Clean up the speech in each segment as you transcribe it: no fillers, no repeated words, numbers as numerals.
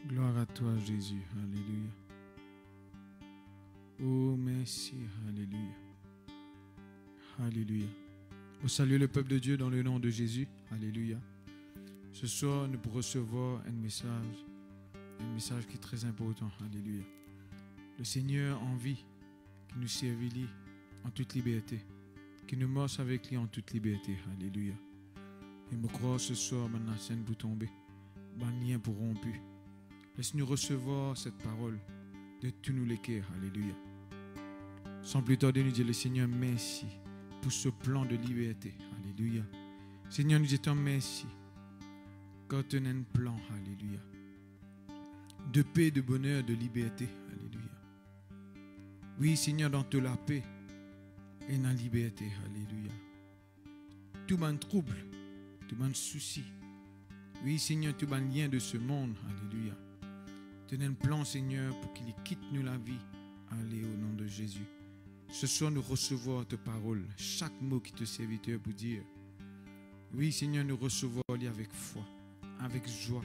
Gloire à toi, Jésus. Alléluia. Oh, merci. Alléluia. Alléluia. Vous saluez le peuple de Dieu dans le nom de Jésus. Alléluia. Ce soir, nous pourrons recevoir un message qui est très important. Alléluia. Le Seigneur en vie, qui nous servit en toute liberté, qui nous marche avec lui en toute liberté. Alléluia. Et me croire ce soir, maintenant, scène pour tomber, ban lien pour rompu. Laisse-nous recevoir cette parole de tous nous les cœurs. Alléluia. Sans plus tarder, nous dire le Seigneur, merci pour ce plan de liberté. Alléluia. Seigneur, nous disons merci. Quand tu as un plan, alléluia, de paix, de bonheur, de liberté. Alléluia. Oui, Seigneur, dans toute la paix et dans la liberté. Alléluia. Tout mon trouble, tout mon souci. Oui, Seigneur, tout mon lien de ce monde. Alléluia. Tu as un plan, Seigneur, pour qu'il quitte nous la vie. Allez, au nom de Jésus. Ce soir, nous recevons ta parole, chaque mot qui te serviteur pour dire. Oui, Seigneur, nous recevons avec foi, avec joie,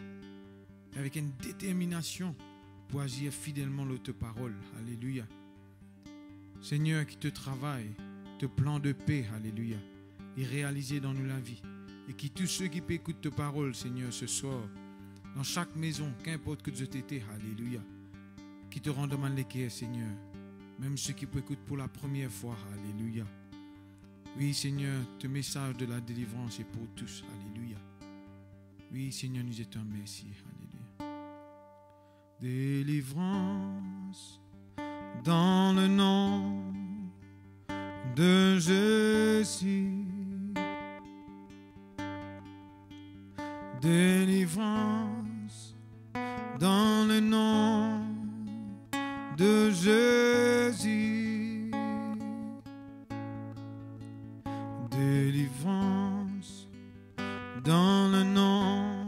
avec une détermination pour agir fidèlement de ta parole. Alléluia. Seigneur, qui te travaille, te plan de paix, alléluia, et réaliser dans nous la vie. Et qui tous ceux qui écoutent ta parole, Seigneur, ce soir, dans chaque maison, qu'importe que tu étais, alléluia, qui te rendent mal les cœurs, Seigneur. Même ceux qui écoutent pour la première fois, alléluia. Oui, Seigneur, ce message de la délivrance est pour tous, alléluia. Oui, Seigneur, nous étions merci, alléluia. Délivrance dans le nom de Jésus. Délivrance dans le nom de Jésus. Délivrance dans le nom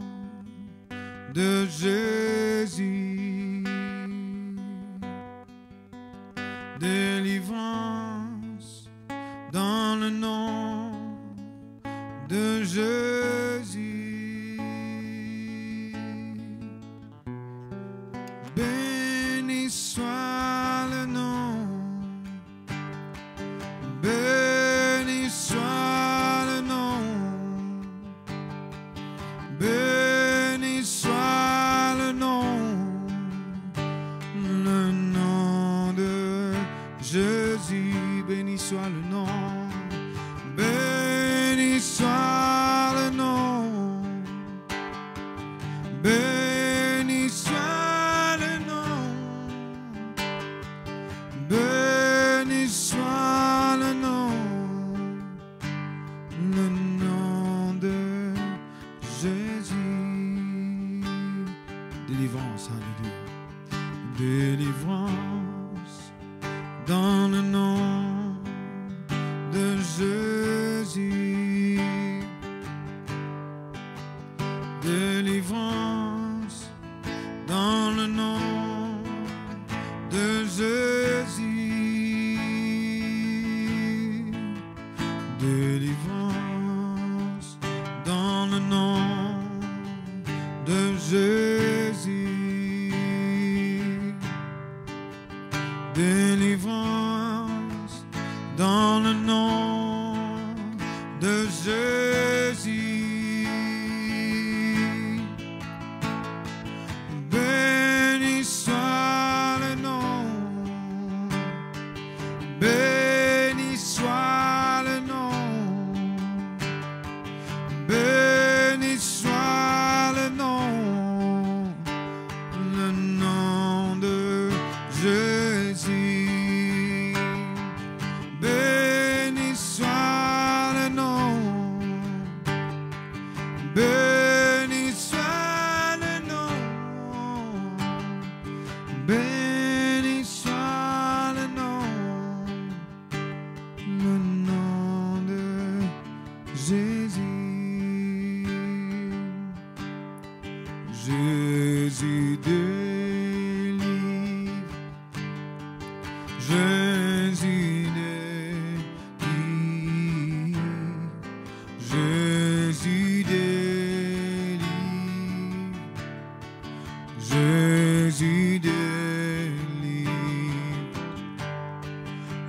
de Jésus. Délivrance dans le nom de Jésus. Béni soit le nom, béni soit le nom, béni soit le nom de Jésus, béni soit le nom, béni soit le nom, béni soit le nom, béni soit le nom de Jésus. Délivrance, alléluia. Délivrance dans le nom de Jésus. Délivrance dans le nom de Jésus. Délivrance dans le nom de Jésus. Délivrance dans le nom de Jésus. Béni soit le nom, béni soit le nom, béni soit le nom de Jésus. Béni soit le nom, béni soit le nom, béni soit le nom de Jésus. Jésus délivre, Jésus délivre, Jésus délivre, Jésus délivre,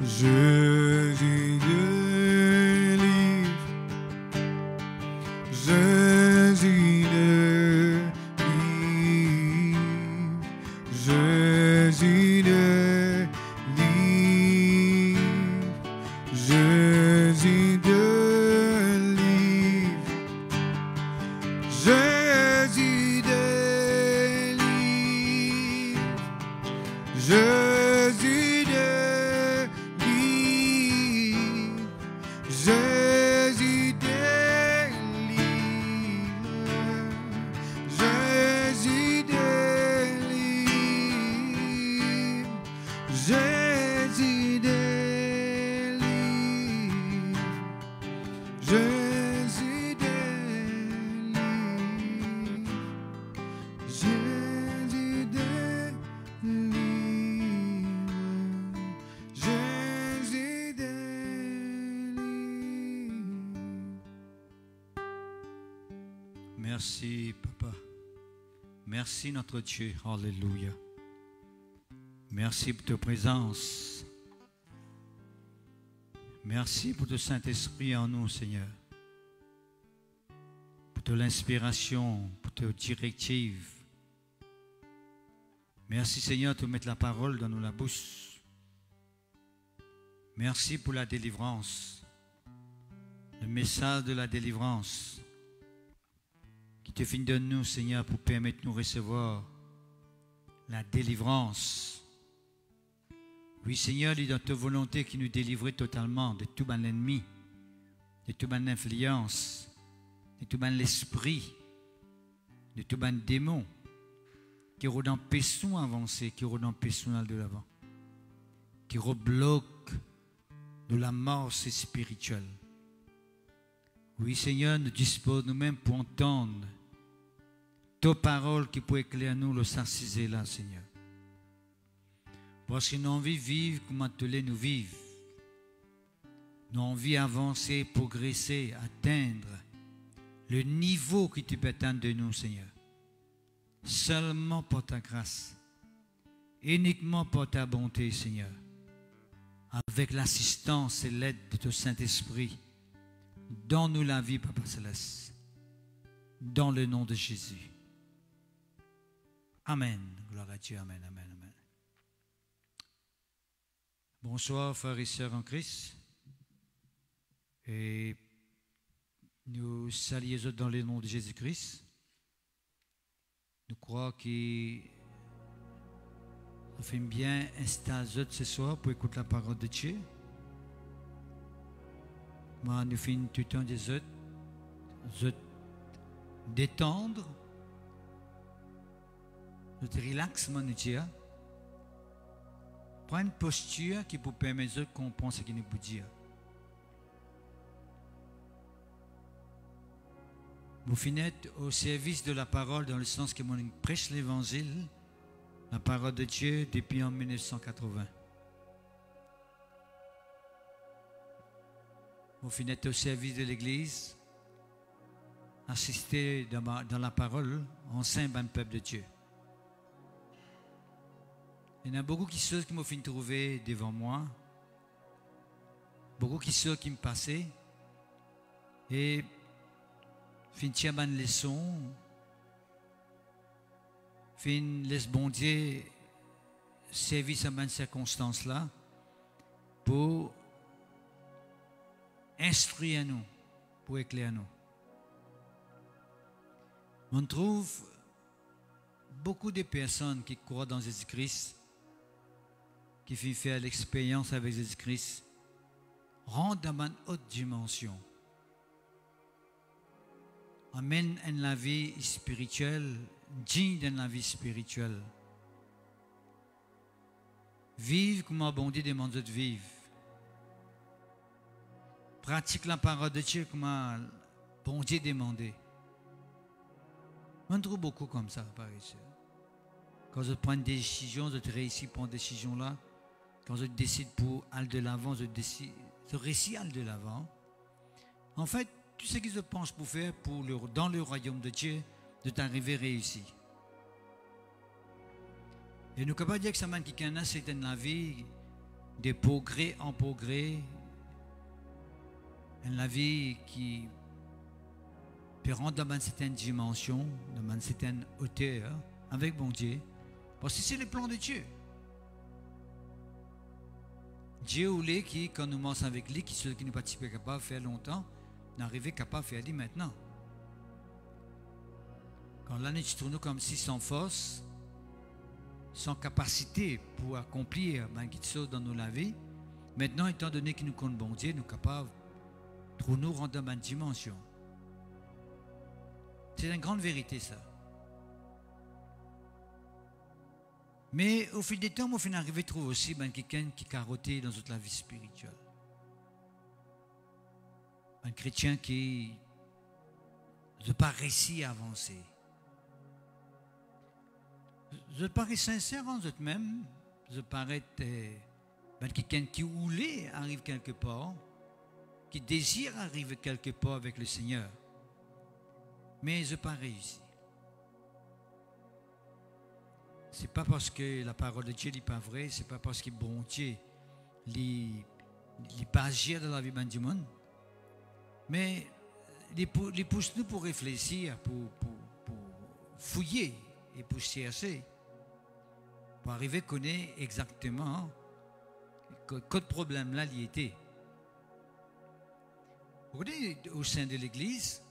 Jésus délivre, Jésus délivre, Jésus délivre, Jésus délivre, Jésus délivre, Jésus délivre, Jésus délivre, Jésus délivre, Jésus délivre, Jésus délivre, Jésus délivre, Jésus délivre. Merci, Papa. Merci, notre Dieu. Alléluia. Merci pour ta présence. Merci pour ton Saint-Esprit en nous, Seigneur. Pour ton inspiration, pour ta directive. Merci, Seigneur, de mettre la parole dans nous la bouche. Merci pour la délivrance. Le message de la délivrance qui te finit de nous, Seigneur, pour permettre de nous recevoir la délivrance. Oui, Seigneur, il est dans ta volonté qui nous délivre totalement de tout bon ennemi, de toute bonne influence, de tout bon l'esprit, de tout bon démon qui empêche nous d'avancer, qui empêche nous d'aller de l'avant, qui rebloque de la mort spirituelle. Oui, Seigneur, nous disposons nous-mêmes pour entendre ta parole qui peut éclairer nous le s'assiser là, Seigneur. Parce que nous avons envie de vivre comme tu nous vivre. Nous avons envie d'avancer, progresser, atteindre le niveau que tu peux atteindre de nous, Seigneur. Seulement pour ta grâce, uniquement pour ta bonté, Seigneur. Avec l'assistance et l'aide de ton Saint-Esprit, donne-nous la vie, Papa Céleste. Dans le nom de Jésus. Amen. Gloire à Dieu. Amen, amen, amen. Bonsoir, frères et sœurs en Christ. Et nous saluons dans le nom de Jésus-Christ. Nous croyons que ça fait bien installer ce soir pour écouter la parole de Dieu. Moi, nous finissons tout le temps des autres détendre, de relax, mon Dieu. Prends une posture qui peut permettre de comprendre ce qu'il nous peut dire. Vous finissez au service de la parole dans le sens que mon prêche l'évangile, la parole de Dieu depuis en 1980. Vous finissez au service de l'Église, assister dans la parole, en saint bon peuple de Dieu. Il y en a beaucoup de choses qui m'ont fait trouver devant moi, beaucoup de choses qui me passaient, et fin tiens bonne leçon, fin laisse bon Dieu servir à bonne circonstance là pour instruire nous, pour éclairer nous. On trouve beaucoup de personnes qui croient dans Jésus-Christ, qui font faire l'expérience avec Jésus-Christ, rentrent dans une haute dimension, amènent à la vie spirituelle, digne de la vie spirituelle. Vivent comme un bon Dieu demande de vivre. Pratique la parole de Dieu comme un bon Dieu demandé. On trouve beaucoup comme ça, par ici. Quand je prends des décisions, je réussis à prendre des décisions-là. Quand je décide pour aller de l'avant, je réussis à aller de l'avant. En fait, tout ce que je pense pour faire dans le royaume de Dieu, de t'arriver réussi. Et nous ne pouvons pas dire que ça m'a dit qu'il y a c'est dans la vie de progrès en progrès, une vie qui peut rendre dans une certaine dimension, dans une certaine hauteur, avec bon Dieu, parce que c'est le plan de Dieu. Dieu voulait qui, quand nous commençons avec lui, qui ceux qui ne pas capable de faire longtemps, n'arriver capable de faire lui maintenant. Quand l'année se tourne comme si sans force, sans capacité pour accomplir quelque chose dans nos vies, maintenant, étant donné qu'il nous compte bon Dieu, nous sommes capables de nous rendre dans une dimension. C'est une grande vérité, ça. Mais au fil des temps, on finit arrivé à trouver aussi quelqu'un qui est carotté dans toute la vie spirituelle. Un chrétien qui n'a pas réussi à avancer. Je parais sincère en eux-mêmes, je parais quelqu'un qui voulait arriver quelque part, qui désire arriver quelque part avec le Seigneur, mais je n'ai pas réussi. Ce n'est pas parce que la parole de Dieu n'est pas vraie, ce n'est pas parce que bon Dieu n'est pas agir dans la vie du monde, mais il pousse-nous pour réfléchir, pour fouiller et pour chercher, pour arriver à connaître exactement quel problème là il était. Vous voyez, au sein de l'Église,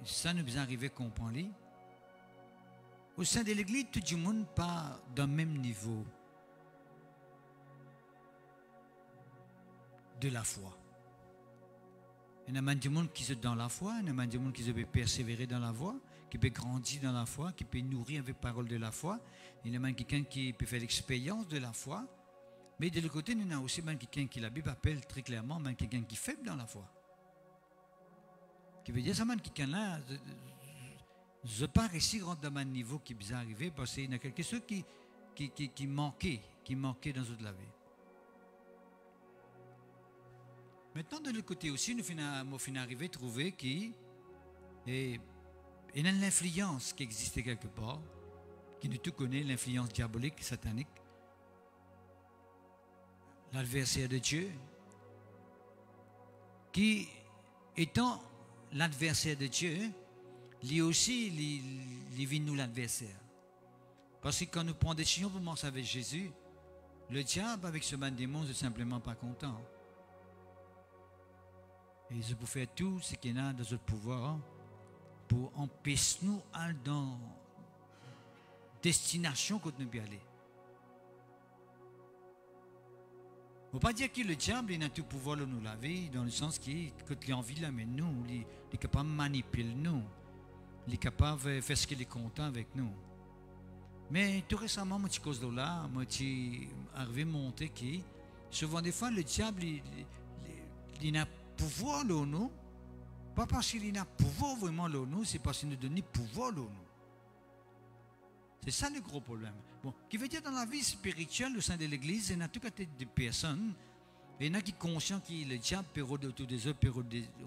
ça nous est arrivé à comprendre. Au sein de l'Église, tout le monde pas dans le même niveau de la foi. Il y a du monde qui est dans la foi, il y a du monde qui peut persévérer dans la foi, qui peut grandir dans la foi, qui peut nourrir avec la parole de la foi. Il y a quelqu'un qui peut faire l'expérience de la foi. Mais de l'autre côté, il y a aussi quelqu'un qui la Bible appelle très clairement quelqu'un qui est faible dans la foi. Qui veut dire ça, quelqu'un là, je ne pas réussir à rentrer dans un niveau qui est arrivé parce qu'il y a quelque chose qui manquait dans toute la vie. Maintenant, de l'autre côté aussi, nous finissons arriver à trouver qu'il y a une influence qui existe quelque part, qui nous tout connaît, l'influence diabolique, satanique, l'adversaire de Dieu, qui, étant l'adversaire de Dieu, lui aussi, il vit nous l'adversaire. Parce que quand nous prenons des décisions pour marcher avec Jésus, le diable, avec ce man démon, n'est simplement pas content. Et il peut faire tout ce qu'il y a dans notre pouvoir pour empêcher nous d'aller dans la destination que nous devons aller. Il ne faut pas dire que le diable a tout pouvoir de nous laver, dans le sens qu'il a envie de l'amener nous, il est capable de manipuler nous, il est capable de faire ce qu'il est content avec nous. Mais tout récemment, moi, je suis là, moi, je suis arrivé à monter que souvent des fois, le diable, il a pouvoir de nous, pas parce qu'il a pouvoir vraiment de nous, c'est parce qu'il nous donne pouvoir de nous. C'est ça le gros problème. Bon, qui veut dire dans la vie spirituelle au sein de l'Église, il y a tout cas de personnes, il y en a qui sont conscients que le diable peut rôder autour des autres, peut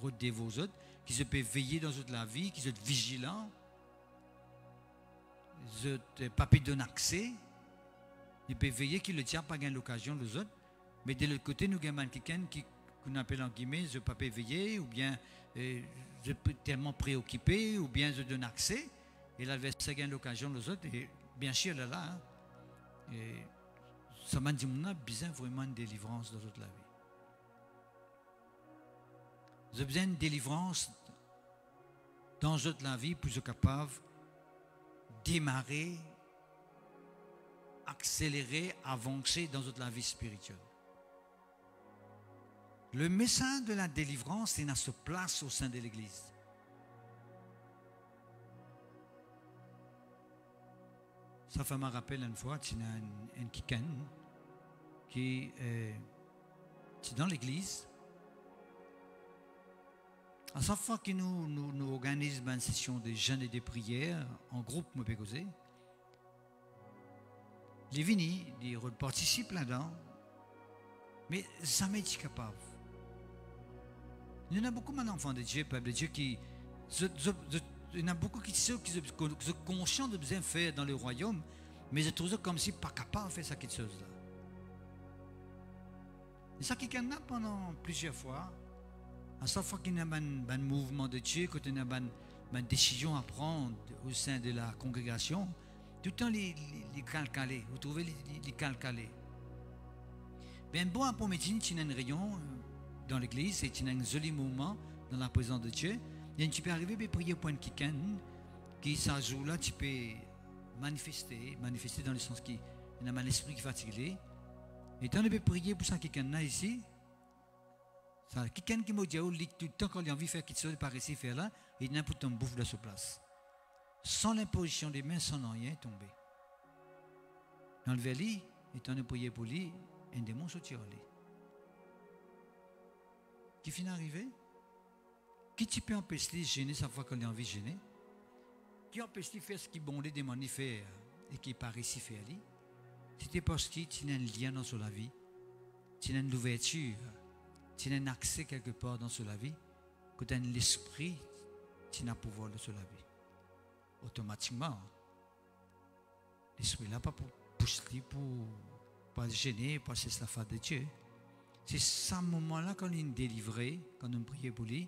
rôder vos autres, qui se peut veiller dans toute la vie, qui sont vigilants, qui ne pas donner accès, ils peuvent veiller que le diable n'a pas l'occasion des autres, mais de l'autre côté, nous avons quelqu'un qu'on appelle en guillemets, je ne peux pas veiller, ou bien je suis tellement préoccupé, ou bien je donne accès, et l'adversaire gagne l'occasion des autres, et bien sûr, là, et ça m'a dit, on a besoin vraiment de délivrance dans toute la vie. J'ai besoin de délivrance dans toute la vie pour être capable de démarrer, accélérer, avancer dans toute la vie spirituelle. Le message de la délivrance est à sa place au sein de l'Église. Ça fait me rappeler une fois, il y a un kikan qui est dans l'Église. À chaque fois que nous organisons une session de jeûne et de prière en groupe, je peux causer. Les vignes, ils participent là-dedans, mais jamais été capable. Il y en a beaucoup d'enfants de Dieu, peuple de Dieu, il y en a beaucoup qui sont conscients de bien faire dans le royaume, Mais je trouve ça comme si pas capable de faire ça quelque chose là. Et ça qui a pendant plusieurs fois. À chaque fois qu'il y a un mouvement de Dieu, quand il y a une décision à prendre au sein de la congrégation, tout le temps les calcaler. Vous trouvez les calcaler. Bien bon, pour médecine, il y a une réunion dans l'église, et il y a un joli mouvement dans la présence de Dieu. Et tu peux arriver à prier pour quelqu'un qui s'ajoute là, tu peux manifester dans le sens qu'il y a un esprit qui est fatigué. Et tu peux prier pour ça quelqu'un là ici. Quelqu'un qui m'a dit tout le temps quand il a envie de faire quelque chose par ici, faire là, il n'a pas de bouffe de sa place. Sans l'imposition des mains, sans rien tomber. Dans le verre-lit, et tu as prié pour lui, un démon sortit en lui. Qui finit d'arriver? Qui tu peux empêcher de gêner sa fois qu'il a envie de gêner? Qui empêche de faire ce qui bon les démons faire et qui paraît si faire lui? C'était parce que tu as un lien dans la vie, tu as une ouverture. Tu as un accès quelque part dans la vie, que tu as l'esprit, tu as pouvoir de la vie. Automatiquement, l'esprit là, pas pour pousser, pour pas gêner, pas c'est la faute de Dieu. C'est ce moment-là qu'on est délivré, quand on prie pour lui,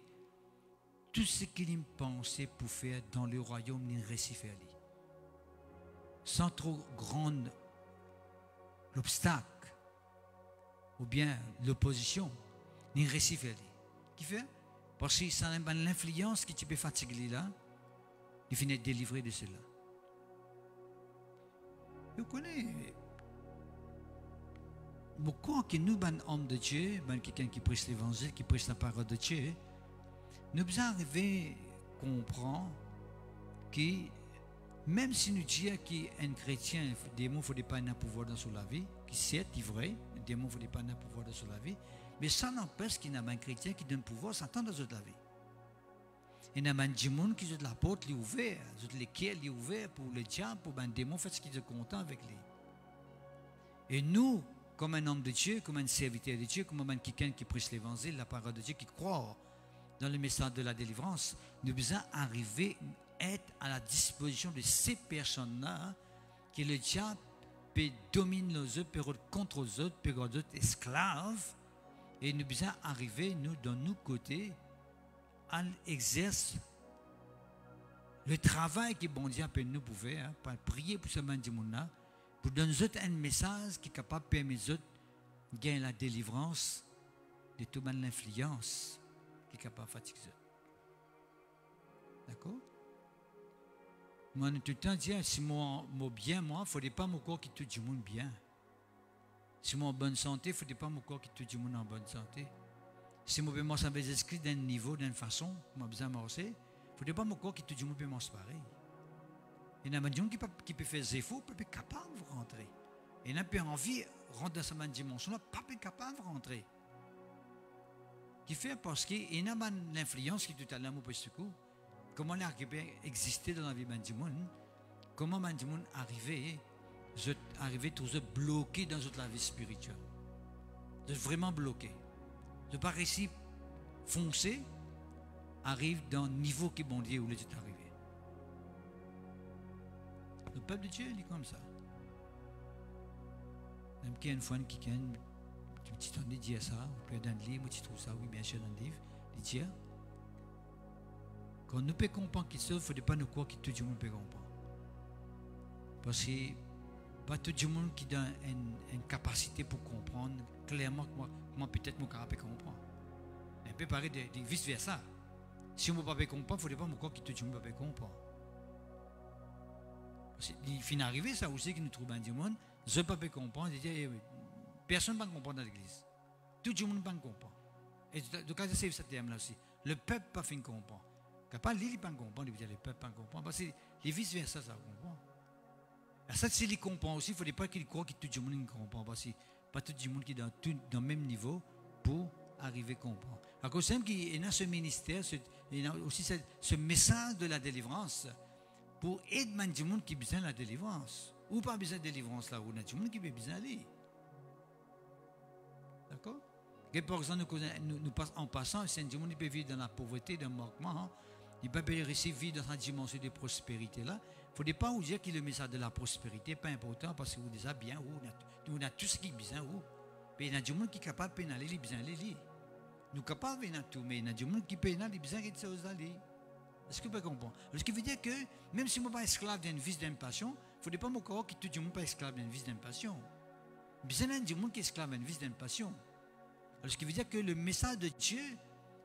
tout ce qu'il pensait pour faire dans le royaume, il réussit à faire. Sans trop grand l'obstacle, ou bien l'opposition. Ni récit fait. Qui fait? Parce que ça a l'influence qui tu peux fatiguer là, il finit de délivrer de cela. Vous connaissez beaucoup que nous, ben homme de Dieu, ben quelqu'un qui prêche l'évangile, qui prêche la parole de Dieu, nous devons arriver à comprendre que même si nous disons qu'un chrétien, le démon ne faut pas un pouvoir dans la vie, qui c'est vrai, le démon ne faut pas un pouvoir dans la vie. Mais ça n'empêche qu'il y a un chrétien qui donne pouvoir Satan dans la vie. Il y a un démon qui a la porte ouverte, les quais ouverts pour le diable, pour un démon, fait ce qu'il est content avec lui. Et nous, comme un homme de Dieu, comme un serviteur de Dieu, comme quelqu'un qui prêche l'évangile, la parole de Dieu, qui croit dans le message de la délivrance, nous devons arriver à être à la disposition de ces personnes-là, que le diable peut dominer les autres, peut rendre contre les autres, peut rendre les autres esclaves. Et nous devons arriver, nous, dans nos côtés, à exercer le travail que bon Dieu peut nous pouvoir, pour prier pour ce monde-là, pour donner aux autres un message qui est capable de permettre aux autres de gagner la délivrance de toute l'influence qui est capable de fatiguer eux. D'accord? Moi, tout le temps, dire, si moi bien, moi, il ne faudrait pas mon corps qui tout le monde bien. Si moi en bonne santé, il ne faudrait pas mon corps qui tout le monde en bonne santé. Si moi je m'en vais inscrit d'un niveau, d'une façon, moi besoin de marcher, il ne faudrait pas mon corps qui tout le monde peut marcher pareil. Il y a des gens qui peuvent faire des efforts, qui peuvent être capables de rentrer. Et il y a qui envie de rentrer dans cette dimension-là, pas capable de rentrer. Qui fait parce qu'il y a l'influence qui tout à l'heure m'a posé ce coup. Comment les exister dans la vie du monde? Comment du monde arriver toujours bloqué dans la vie spirituelle? De vraiment bloqué. De pas réussir foncer, arrive dans le niveau qui est bon Dieu où il est arrivé. Le peuple de Dieu, il est comme ça. Même qu'il y a une fois qui a une petite année dit ça, ou peut-être dans le livre, tu trouves ça, oui, bien sûr, dans le livre, il dit quand nous pouvons comprendre qu'il ne faut pas nous croire que tout le monde peut comprendre. Parce que pas tout le monde qui a une capacité pour comprendre clairement que moi peut-être mon capable de comprendre. Un peu pareil de vice-versa. Si on ne peut pas comprendre, il ne faut pas me croire que tout le monde peut comprendre. Il finit d'arriver ça aussi que nous trouvons du monde, je ne peux pas comprendre, personne ne peut comprendre dans l'église. Tout le monde ne peut pas comprendre. Et de cas c'est ce terme-là aussi. Le peuple ne peut pas comprendre. Quand il ne peut pas comprendre, il veut dire le peuple ne peut pas comprendre. Parce que les vice-versa, ça comprend. Et ça, s'il comprend aussi, il ne faudrait pas qu'il croit que tout le monde ne comprend. Parce que pas tout le monde qui est dans le même niveau pour arriver à comprendre. À cause de qu'il y a ce ministère, il y a aussi ce message de la délivrance pour aider du monde qui a besoin de la délivrance. Ou pas besoin de délivrance là, ou il y a du monde qui a besoin d'aller. D'accord? Et par exemple, nous en passant, c'est du monde qui peut vivre dans la pauvreté, dans le manquement. Il peut réussir à vivre dans une dimension de prospérité là, ne faudrait pas vous dire que le message de la prospérité n'est pas important parce que vous déjà bien, on a tout ce qui est besoin. Mais il y a des gens qui sont capables de pénaler les besoins. Nous sommes capables de tout, mais il y a des gens qui pénalent les besoins de choses. Est-ce que vous comprenez? Ce qui veut dire que même si je ne suis pas esclave d'une vie d'une passion, il ne faudrait pas me croire que tout le monde n'est pas esclave d'une vie d'une passion. Il y a des gens qui sont esclaves d'une vie d'une passion. Ce qui veut dire que le message de Dieu,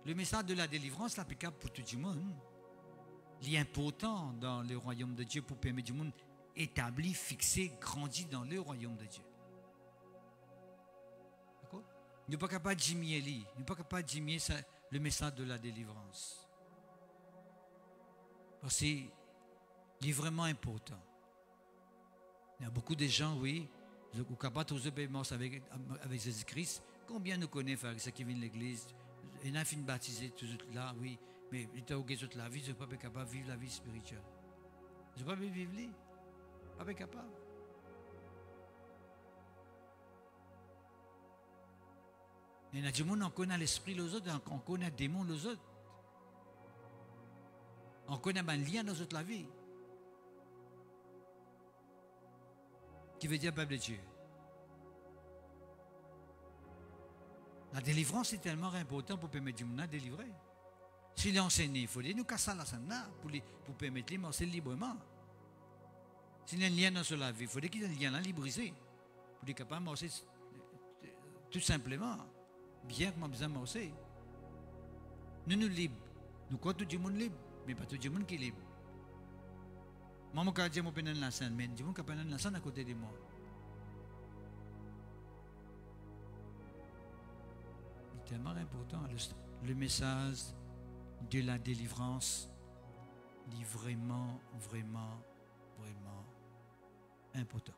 le message de la délivrance, est applicable pour tout le monde. Il est important dans le royaume de Dieu pour permettre du monde établi, fixé, grandi dans le royaume de Dieu. D'accord? Nous ne sommes pas capables de diminuer lui. Nous ne sommes pas capables de diminuer le message de la délivrance. Parce qu'il est vraiment important. Il y a beaucoup de gens, oui, qui sont capables de faire avec Jésus-Christ. Combien nous connaissons ceux qui viennent de l'église? Il y en a qui sont baptisés, tout là, oui. Mais ils sont toute la vie, ils ne sont pas capables de vivre la vie spirituelle. Ils ne sont pas capables de vivre, ils ne sont pas capables. Il y a des gens qui connaissent l'esprit les autres, on connaît les démons les autres. On connaît un lien dans toute la vie. Qui veut dire peuple de Dieu. La délivrance est tellement importante pour permettre de délivrer. S'il est enseigné, il faut nous casser la scène pour permettre de marcher librement. S'il y a un lien dans la vie, il faut qu'il y ait un lien là, brisé. Pour être capable de marcher tout simplement. Bien que besoin de marcher. Nous libres. Nous croyons tout le monde libre, mais pas tout le monde qui est libre. Moi, je ne dis pas que je suis la scène, mais je dis que je suis la scène à côté de moi. C'est tellement important. Le message de la délivrance est vraiment, vraiment, vraiment important.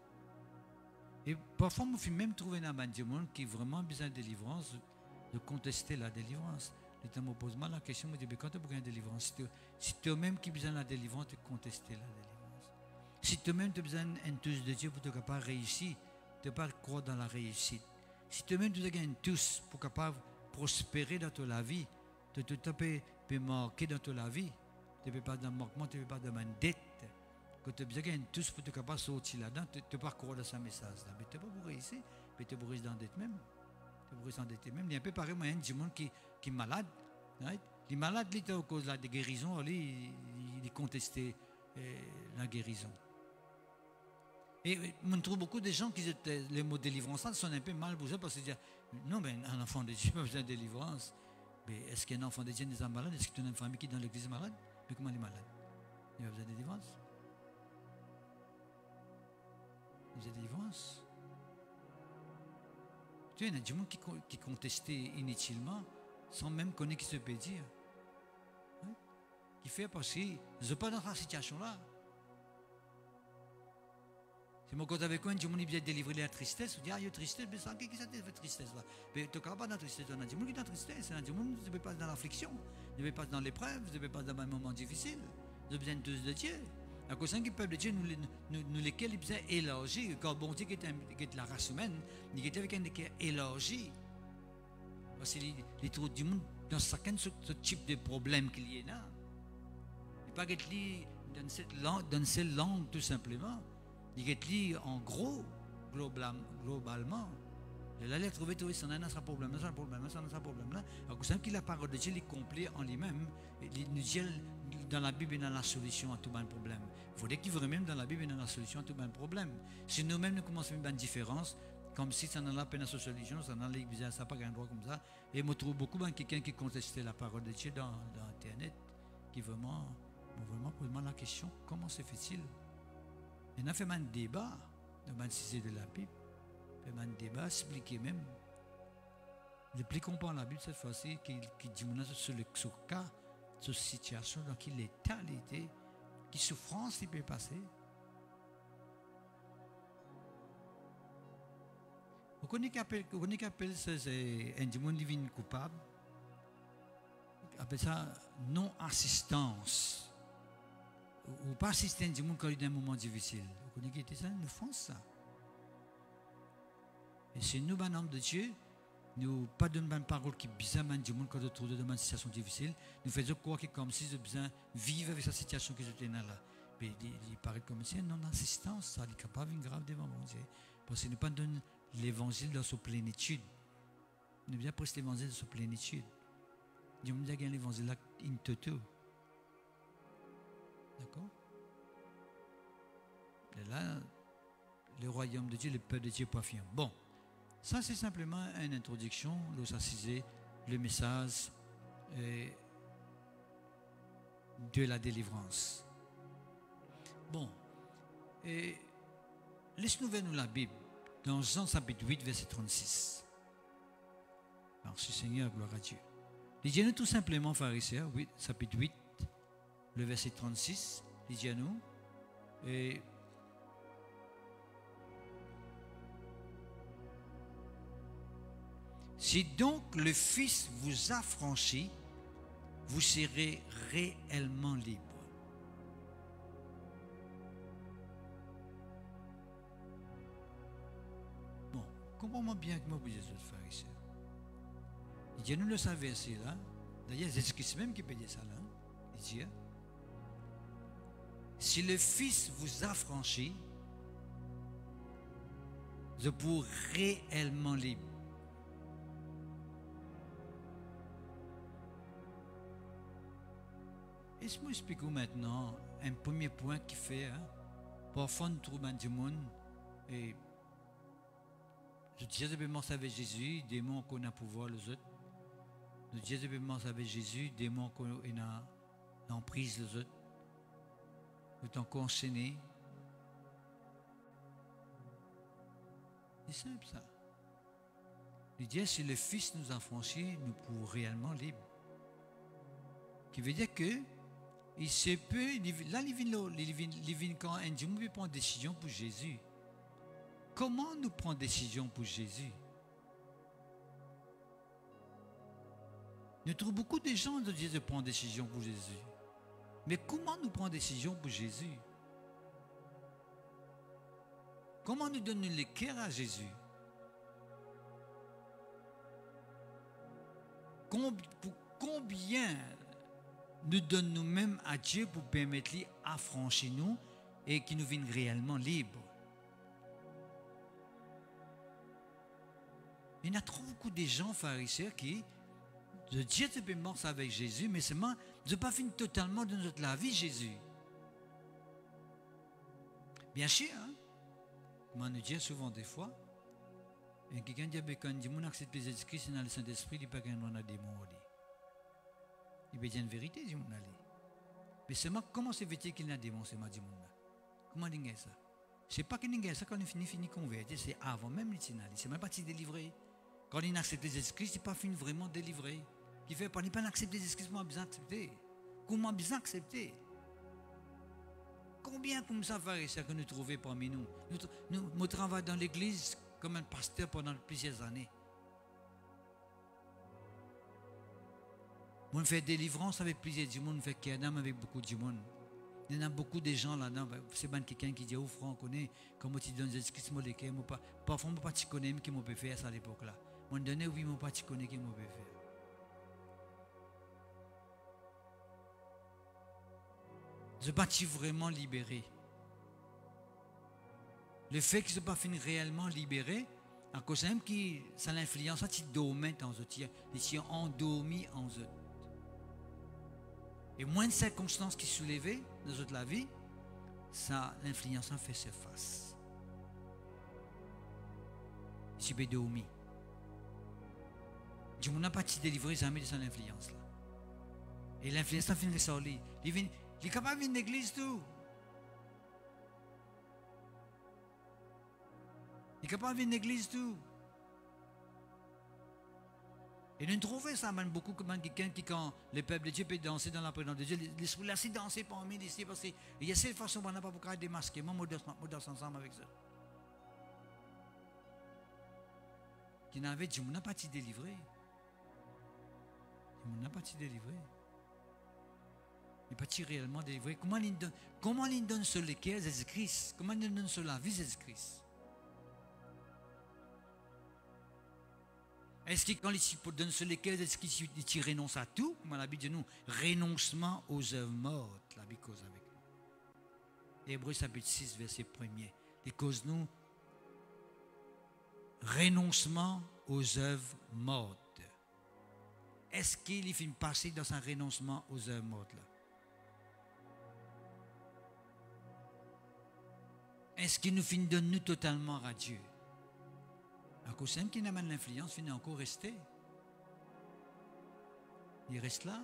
Et parfois, je me même trouver dans un monde qui a vraiment besoin de délivrance, de contester la délivrance. Je me pose mal la question, je me dis, quand tu as besoin de délivrance, si toi-même qui as besoin de la délivrance, tu contester la délivrance. Si toi-même tu as besoin d'un tous de Dieu pour être capable de réussir, tu ne peux pas croire dans la réussite. Si toi-même tu as besoin d'un tous pour être capable de prospérer dans ta vie, tu peux marquer dans ta vie, tu ne peux pas dans le manquement, tu ne peux pas dans une dette. Quand tu as besoin d'un tous pour être capable de sortir là-dedans, tu ne peux pas croire dans ce message-là. Mais tu ne peux pas pour réussir, mais tu peux réussir dans la dette même. Tu peux réussir dans la dette même. Il y a un peu pareil, il y a du monde qui est malade. Right? Les malades, ils sont à cause de la guérison, ils contestent la guérison. Et on trouve beaucoup de gens qui disent les mots délivrance sont un peu mal bougés parce qu'ils disent non, mais un enfant de Dieu n'a pas besoin de délivrance. Mais est-ce qu'un enfant de Dieu n'est pas malade? Est-ce que tu as une famille qui est dans l'église malade? Mais comment il est malade? Il a besoin de délivrance. Il a besoin de délivrance. Tu vois, il y a des gens qui contestent inutilement sans même connaître ce que ça peut dire. Hein? Qui fait parce qu'ils ne sont pas dans cette situation-là. Si moi, quand avec un gens qui vient délivrer la tristesse, on dit, il y a tristesse, mais ça, qu'est-ce que ça fait tristesse là? Mais tu ne pas dans la tristesse, on a des gens qui sont dans la tristesse, on a des gens qui ne pas dans l'affliction, ne pas dans l'épreuve, ne pas dans un moment difficile, ils ont besoin de Dieu. À cause du peuple de Dieu, nous lesquels ils ont besoin d'élargir, quand bon Dieu qui est la race humaine, il est avec un qui est élargi. Parce qu'il trouve du monde dans chacun ce type de problème qu'il y a là. Il n'est pas dans cette langue tout simplement. Il est en gros, globalement. Il allait trouver son un problème, ça un problème, ça un problème là. Alors que la parole de Dieu est complète en lui-même. Il nous dit dans la Bible, il y a la solution à tout un problème. Il faudrait qu'il vraiment dans la Bible, il y a la solution à tout un problème. Si nous-mêmes nous commençons à faire une différence, comme si ça n'en a pas une solution, ça n'en a ça pas un droit comme ça. Et je trouve beaucoup quelqu'un qui contestait la parole de Dieu dans Internet, qui vraiment pose la question, comment se fait-il? Il a fait un débat dans le sujet de la Bible. Il a fait un débat expliqué même. Le plus qu'on comprend la Bible cette fois-ci, qui dit sur le cas, sur la situation dans quel état il était, quelle souffrance il peut passer. Vous connaissez qu'appelle ça un démon divin coupable? Appelle ça non-assistance. Ou pas assister un démon quand il est dans un moment difficile. Vous connaissez ça? Nous faisons ça. Et c'est nous, un homme de Dieu, nous pas donner une parole qui bizarre un démon quand on trouve dans une situation difficile. Nous faisons croire que comme si nous besoin vivre avec cette situation que nous sommes là. Mais il paraît comme si non-assistance, ça n'est pas une grave devant mon Dieu. Parce qu'il ne pas donne l'évangile dans sa plénitude. Il ne vient pas l'évangile dans sa plénitude. Dieu me dit qu'il y a l'évangile là, in toto. D'accord? Et là, le royaume de Dieu, le peuple de Dieu pas fier. Bon, ça c'est simplement une introduction, nous assisez le message de la délivrance. Bon, et laisse-nous vers nous la Bible, dans Jean chapitre 8, verset 36. Merci Seigneur, gloire à Dieu. Il dit à nous tout simplement, pharisiens, chapitre 8, le verset 36, il dit à nous, et si donc le Fils vous affranchit, vous serez réellement libre. Bon, comprends-moi bien que moi vous êtes pharisiens. Il dit, nous le savons verset là. D'ailleurs, c'est Jésus-Christ même qui peut dire ça là. Il dit, si le Fils vous affranchit, vous serez réellement libre. Laisse-moi expliquer maintenant un premier point qui fait, parfois nous trouvons du monde et je dis simplement ça avec Jésus, des mots qu'on a pouvoir les autres. Nous disons simplement ça avec Jésus, des mots qu'on a l'emprise les autres. Nous sommes encore enchaînés. C'est simple ça. Il dit si le Fils nous a franchis, nous pourrons réellement libres. Qui veut dire que il se peut, là, il vient quand un Dieu peut prendre décision pour Jésus. Comment nous prendre décision pour Jésus? Nous trouvons beaucoup de gens qui disent de prendre décision pour Jésus. Mais comment nous prendre décision pour Jésus? Comment nous donner le cœur à Jésus? Combien nous donnons nous-mêmes à Dieu pour permettre lui affranchir nous et qu'il nous vienne réellement libres? Il y a trop beaucoup de gens pharisiens qui Dieu te peut mort avec Jésus, mais seulement de ne pas finir totalement de notre la vie Jésus. Bien sûr, moi nous dis souvent des fois, et quelqu'un dit que quand on accepte Jésus-Christ, c'est dans le Saint-Esprit, il n'y a pas qu'on a des mots. Il veut dire une vérité, dit mon allé. Mais seulement comment c'est fait qu'il y a des mots, c'est ma dit mon là. Comment dire ça? C'est pas qu'il y a ça quand on finit converti, c'est avant même l'itinéraire. C'est même pas délivré. Quand il accepte Jésus-Christ, c'est pas fini vraiment délivré. Qui fait pas accepter Jésus-Christ, comment bien accepter? Comment bien accepter? Combien comme ça pharisiens que nous trouvons parmi nous? Nous travaillons dans l'église comme un pasteur pendant plusieurs années. On fait délivrance avec plusieurs du monde, on fait Kianam avec beaucoup du monde. Il y en a beaucoup de gens là-dedans. C'est bien quelqu'un qui dit, oh frère, on connaît, comment tu donnes Jésus-Christ, parfois, on ne peut pas te connaître qui m'a fait ça à l'époque là. On donné, oui, on ne peut pas te connaître qui m'a fait. Je ne pas vraiment libéré. Le fait qu'ils ne sont pas fini réellement libérés, à cause même que ça l'influence, ça tu dormais dans eux, ils sont endormis en eux. Et moins de circonstances qui soulevaient dans la vie, ça l'influence fait surface. Ils sont dormis. Dieu n'a pas délivré jamais de son influence là. Et l'influence ça finit de sortir. Il est capable de venir à l'église tout. Il est capable de venir à l'église tout. Et nous trouvons ça même beaucoup comme quelqu'un qui, quand le peuple de Dieu peut danser dans la présence de Dieu, l'esprit là, c'est danser parmi les ici, parce qu'il y a cette façon, on n'a pas beaucoup démasquer. Moi, je danse ensemble avec ça. Qui n'avait dit, on n'a pas été délivré. On n'a pas été délivré. Il n'est pas réellement délivré. Comment il donne sur le cœur Jésus-Christ? Comment il donne sur la vie Jésus-Christ? Est-ce que quand il donne sur lesquels est-ce qu'il renonce à tout? Comme la Bible dit nous, renoncement aux œuvres mortes, la Bible cause avec nous. Hébreux chapitre 6, verset 1er. Il cause nous renoncement aux œuvres mortes. Est-ce qu'il finit passer dans un renoncement aux œuvres mortes là? Est-ce qu'il nous finit de nous totalement radieux? À cause de qui n'a pas l'influence, finit encore rester. Il reste là.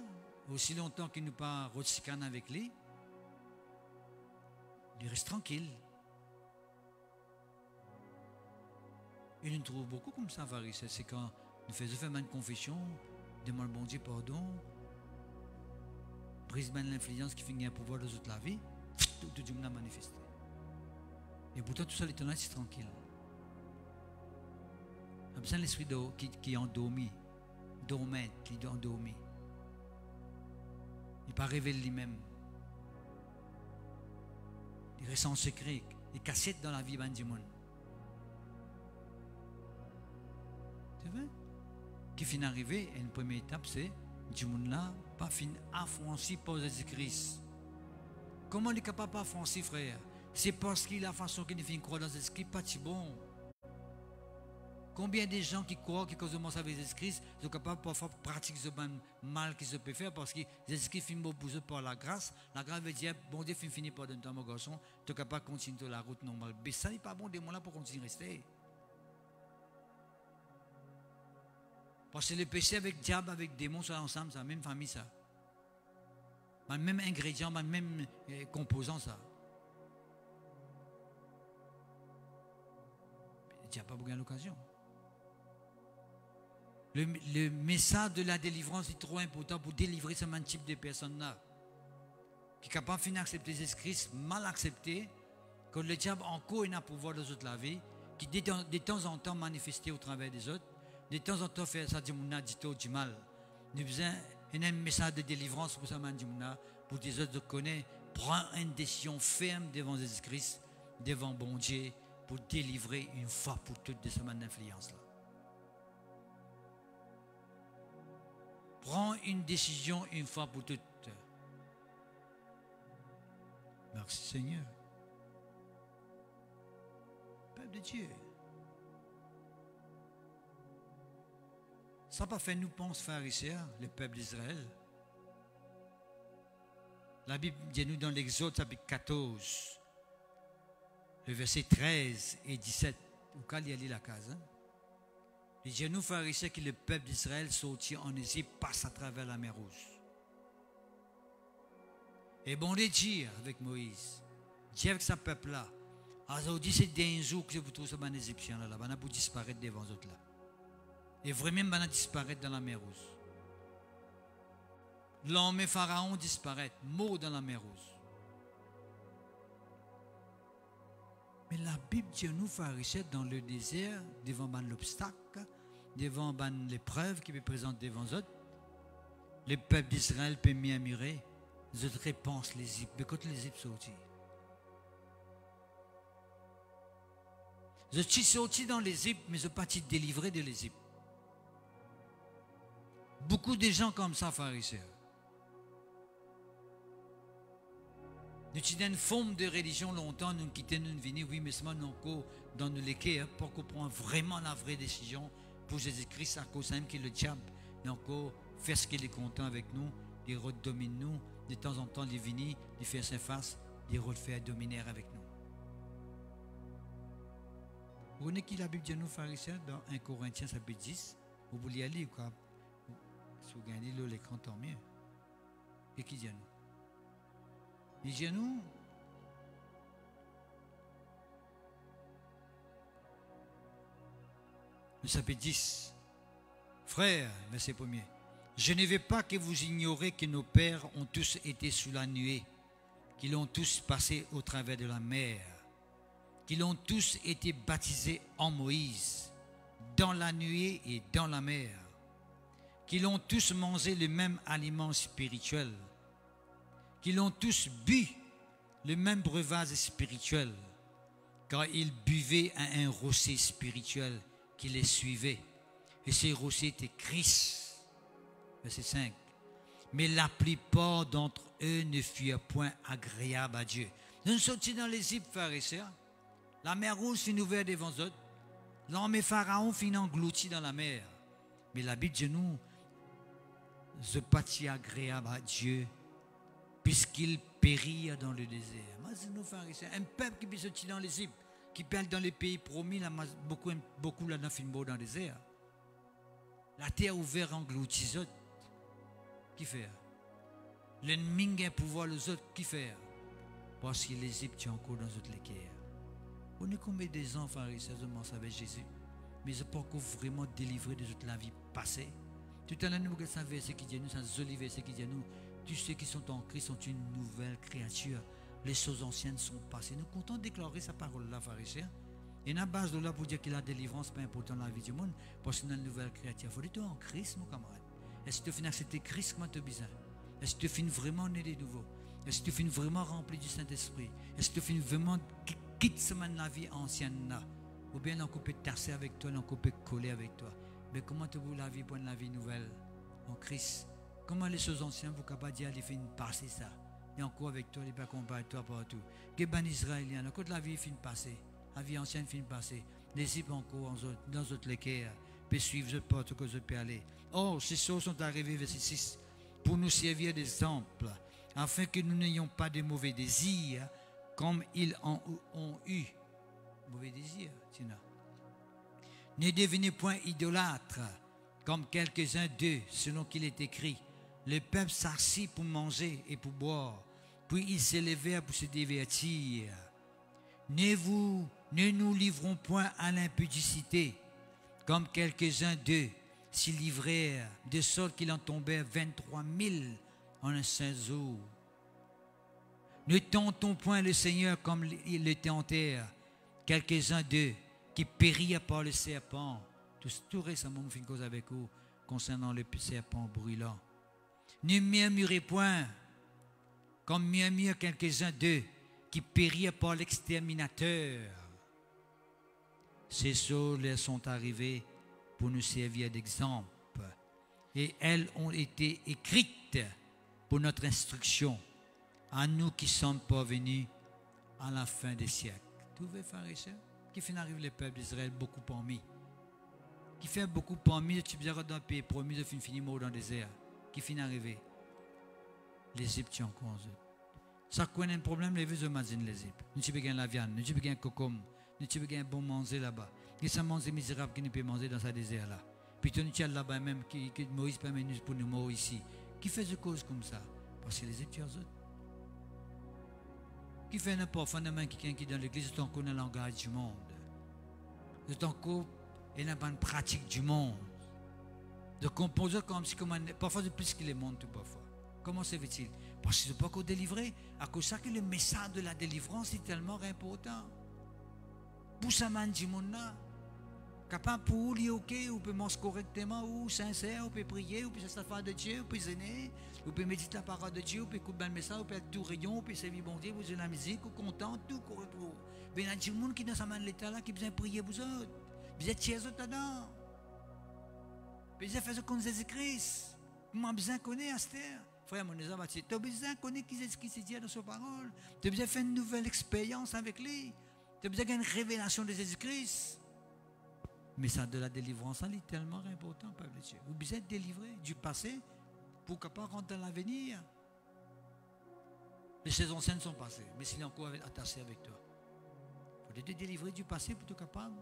Aussi longtemps qu'il nous pas rotsican avec lui, il reste tranquille. Il nous trouve beaucoup comme ça, pharisien. C'est quand nous faisons une confession, demande bon Dieu pardon, brise l'influence qui finit à pouvoir de toute la vie, tout le monde a manifesté. Et pourtant, tout ça, l'étonnant, c'est tranquille. Comme ça, l'esprit qui est endormi, dormait, qui est endormi. Il n'est pas révélé lui-même. Il reste en secret, il cassette dans la vie du monde. C'est vrai? Qui finit d'arriver, une première étape, c'est du monde là, pas fin affranchi par Jésus-Christ. Comment il est capable d'affranchir, frère? C'est parce qu'il a la façon qu'il finit croire dans Jésus-Christ, pas si bon. Combien de gens qui croient qu'ils commencent avec Jésus-Christ sont capables parfois de pratiquer ce mal qu'ils se peuvent faire parce que Jésus-Christ finit pour eux par la grâce. La grâce veut dire, bon Dieu finit par donner mon garçon, tu es capable de continuer la route normale. Mais ça n'est pas bon de là pour continuer à rester. Parce que le péché avec le diable, avec le démon, ça ensemble, c'est la même famille, ça. Le même ingrédient, le même composant, ça. Le diable n'a pas beaucoup d'occasion. Le message de la délivrance est trop important pour délivrer ce même type de personnes-là. Qui est capable de accepter Jésus-Christ, mal accepté, quand le diable encore n'a pouvoir de toute la vie, qui de temps en temps manifesté au travers des autres, de temps en temps fait ça du mal. Nous besoin un message de délivrance pour ça pour des autres de connaître, prendre une décision ferme devant Jésus-Christ, devant bon Dieu, pour délivrer une fois pour toutes de ce man d'influence-là. Prends une décision une fois pour toutes. Merci Seigneur. Peuple de Dieu. Ça n'a pas fait nous penser pharisiens, le peuple d'Israël. La Bible dit nous dans l'Exode chapitre 14, le verset 13 et 17, au cas où il y a la case. Hein? Il dit nous pharisiens que le peuple d'Israël sorti en Égypte passe à travers la mer Rouge. Et bon Dieu dit avec Moïse, dit avec ce peuple-là, aujourd'hui c'est d'un jour que vous trouvez ces Égyptiens là, là, pour disparaître devant eux là. Et vraiment, va disparaître dans la mer Rouge. L'armée Pharaon disparaît, mort dans la mer Rouge. Mais la Bible dit nous, pharisiens, dans le désert, devant l'obstacle, devant l'épreuve qui est présente devant eux, le peuple d'Israël peut m'y admirer, je réponse l'Égypte, mais quand l'Égypte sortit. Je suis sorti dans l'Égypte, mais je ne suis pas délivré de l'Égypte. Beaucoup de gens comme ça, pharisiens. Nous avons une forme de religion longtemps, nous quittons, nous venons, oui, mais seulement nous dans nos léqués, pour qu'on prenne vraiment la vraie décision pour Jésus-Christ, à cause même qu'il le diable, et encore faire ce qu'il est content avec nous, il redomine nous, de temps en temps, il vient, il fait sa face, il refait dominer avec nous. Vous voyez qui la Bible dit nous, pharisiens, dans 1 Corinthiens, chapitre 10, vous voulez aller ou quoi? Si vous gagnez l'écran, tant mieux. Et qui dit à nous? Il dit à nous, le chapitre 10, frères, verset 1er, je ne veux pas que vous ignorez que nos pères ont tous été sous la nuée, qu'ils ont tous passé au travers de la mer, qu'ils ont tous été baptisés en Moïse, dans la nuée et dans la mer, qu'ils ont tous mangé le même aliment spirituel, qu'ils ont tous bu le même breuvage spirituel, car ils buvaient à un rocher spirituel qui les suivait. Et ce rocher était Christ. Verset 5. Mais la plupart d'entre eux ne furent point agréables à Dieu. Nous sortis dans l'Égypte, frères et sœurs. La mer Rouge finit ouverte devant eux. L'armée Pharaon finit engloutie dans la mer. Mais la Bible de nous, ce pâtis agréable à Dieu, puisqu'il périt dans le désert. Moi, c'est nos frères et sœurs. Un peuple qui peut sortir dans l'Égypte, qui perd dans les pays promis, là, beaucoup là-dedans finissent dans le désert. La terre ouverte engloutie eux. Qui fait? L'ennemi a pouvoir les autres, qui fait? Parce que l'Égypte est encore dans autres guerres. On est combien des enfants, frères et sœurs, avec Jésus, mais ils n'ont pas encore vraiment délivré de toute la vie passée. Tout à l'heure, nous regardons ce verset qui dit nous, ce joli verset qui dit nous, tous ceux qui sont en Christ sont une nouvelle créature. Les choses anciennes sont passées. Nous comptons déclarer sa parole-là, frères et sœurs. Et la base de là pour dire que la délivrance n'est pas importante dans la vie du monde, parce que c'est une nouvelle créature. Il faut être en Christ, mon camarade. Est-ce que tu finis accepter Christ comme tu as besoin? Est-ce que tu finis vraiment né de nouveau? Est-ce que tu finis vraiment rempli du Saint-Esprit? Est-ce que tu finis vraiment quitte la vie ancienne là? Ou bien on peut tasser avec toi, on peut coller avec toi. Mais comment tu veux la vie pour la vie nouvelle en Christ? Comment les choses anciennes, vous pouvez pas dire, ils finissent passer ça? Et encore avec toi, ils peuvent accompagner toi partout. Que ban Israélien, quand la vie finit passer, la vie ancienne finit passer, les disciples encore dans d'autres lesquels peuvent suivre je porte que je peux aller. Oh, ces choses sont arrivées, verset 6, pour nous servir d'exemple, afin que nous n'ayons pas de mauvais désirs comme ils en ont eu. Mauvais désirs, Tina. Ne devenez point idolâtres, comme quelques-uns d'eux, selon qu'il est écrit. Le peuple s'assit pour manger et pour boire, puis ils s'élevèrent pour se divertir. Ne nous livrons point à l'impudicité, comme quelques-uns d'eux s'y livrèrent, de sorte qu'il en tombait 23 000 en un seul jour. Ne tentons point le Seigneur comme ils le tentèrent, quelques-uns d'eux qui périrent par le serpent. Tout récemment, on fait une cause avec vous concernant le serpent brûlant. Ne murmurez point, comme murmurent quelques-uns d'eux qui périrent par l'exterminateur. Ces choses leur sont arrivées pour nous servir d'exemple. Et elles ont été écrites pour notre instruction, à nous qui sommes parvenus à la fin des siècles. Vous voyez, frères et sœurs, qui fait arriver le peuple d'Israël beaucoup parmi. Qui fait beaucoup parmi, tu viens dans le pays promis de finir mort dans le désert. Qui finit arriver. L'Égypte encore en eux. Ça connaît un problème, les vieux imagine l'Égypte. Nous tu peux gagner la viande, nous tu peux gagner cocom, nous tu peux gagner bon manger là-bas. Et ça mange misérable qui ne peut manger dans ce désert là. Puis tu nous là-bas même, que Moïse permet pour nous mourir ici. Qui fait des causes comme ça? Parce que les Égyptiens autres. Qui fait n'importe fondamentalement quelqu'un qui est dans l'église, c'est encore dans le langage du monde. C'est encore une bonne pratique du monde. De composer comme si, parfois c'est plus que le monde tout parfois. Comment se fait-il? Parce qu'ils ne sont pas encore délivrés. À cause de ça que le message de la délivrance est tellement important. Pour ça, man du monde là, capable pour lui, ok, ou peut manger correctement, ou sincère, ou peut prier, ou peut se faire de Dieu, ou peut zéner, ou peut méditer la parole de Dieu, ou peut écouter le message, ou peut être tout rayon, ou peut servir bon Dieu, ou jouer la musique, ou content, tout correct pour vous. Mais il y a du monde qui est dans sa main de l'état là, qui besoin prier vous autres. Vous êtes chez eux là-dedans. Vous avez fait ce qu'on Jésus-Christ. Vous avez besoin de connaître Esther. Frère, mon amis, tu as besoin de connaître qui se dit dans sa parole. Tu as besoin de faire une nouvelle expérience avec lui. Tu as besoin d'une révélation de Jésus-Christ. Mais ça de la délivrance, c'est tellement important, peuple de Dieu. Vous avez besoin de délivrer du passé pour capable rentrer dans l'avenir. Les choses anciennes sont passées, mais s'il est encore attaché avec toi. Il faut te délivrer du passé pour être capable.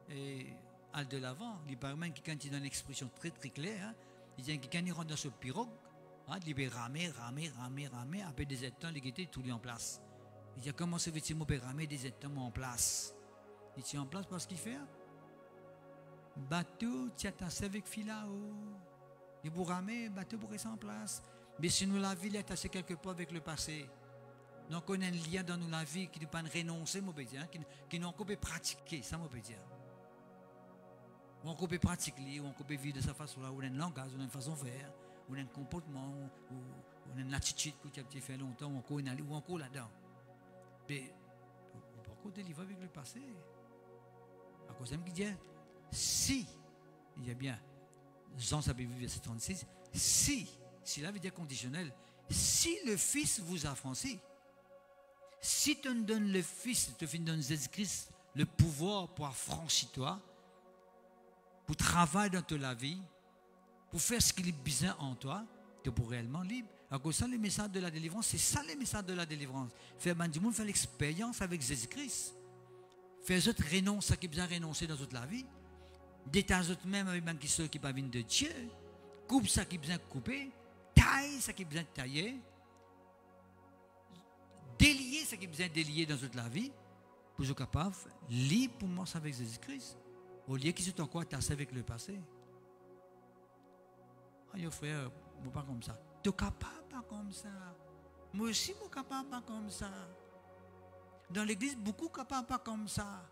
Et aller de l'avant. Il paraît même que quand il donne une expression très très claire, hein, il dit que quand il rentre dans ce pirogue, hein, il peut ramer, après des états, il était tout en place. Il dit comment se fait-il peut ramer des états en place? Il tient en place parce qu'il fait. Bateau, tu as tassé avec filao. Et pour ramer, bateau pour rester en place. Mais si nous la vie est tassée quelque part avec le passé, donc on a un lien dans nous la vie qui ne peut pas renoncer, hein, qui n'ont pas pratiquer, ça peut dire. On peut pratiquer, on peut vivre de sa façon là, on a un langage, on a une façon de faire, on a un comportement, on a une attitude que tu as fait longtemps, ou encore là-dedans. Mais on peut encore délivrer avec le passé. À cause de qui dit, si, il y a bien, Jean chapitre 8, verset 36, si la vie est conditionnelle, si le Fils vous a franchi, Si tu me donnes le Fils, tu me donnes Jésus-Christ, le pouvoir pour affranchir toi, pour travailler dans ta vie, pour faire ce qu'il est besoin en toi, tu es réellement libre. À cause de ça, le message de la délivrance, c'est ça le message de la délivrance. Faire du monde, faire l'expérience avec Jésus-Christ. Faire autres renoncer à ce qui besoin renoncer dans toute la vie. Détacher même avec ceux qui ne pas venir de Dieu. Coupe ça qui besoin couper. Taille ça qui besoin tailler. Délier ce qui besoin délier dans toute la vie. Pour être capable, libre pour moi avec Jésus-Christ. Au lieu qu'ils soient encore attaché avec le passé. Ah, frère, moi pas comme ça. Tu es capable pas comme ça. Moi aussi, je suis capable pas comme ça. Dans l'église, beaucoup capables pas comme ça.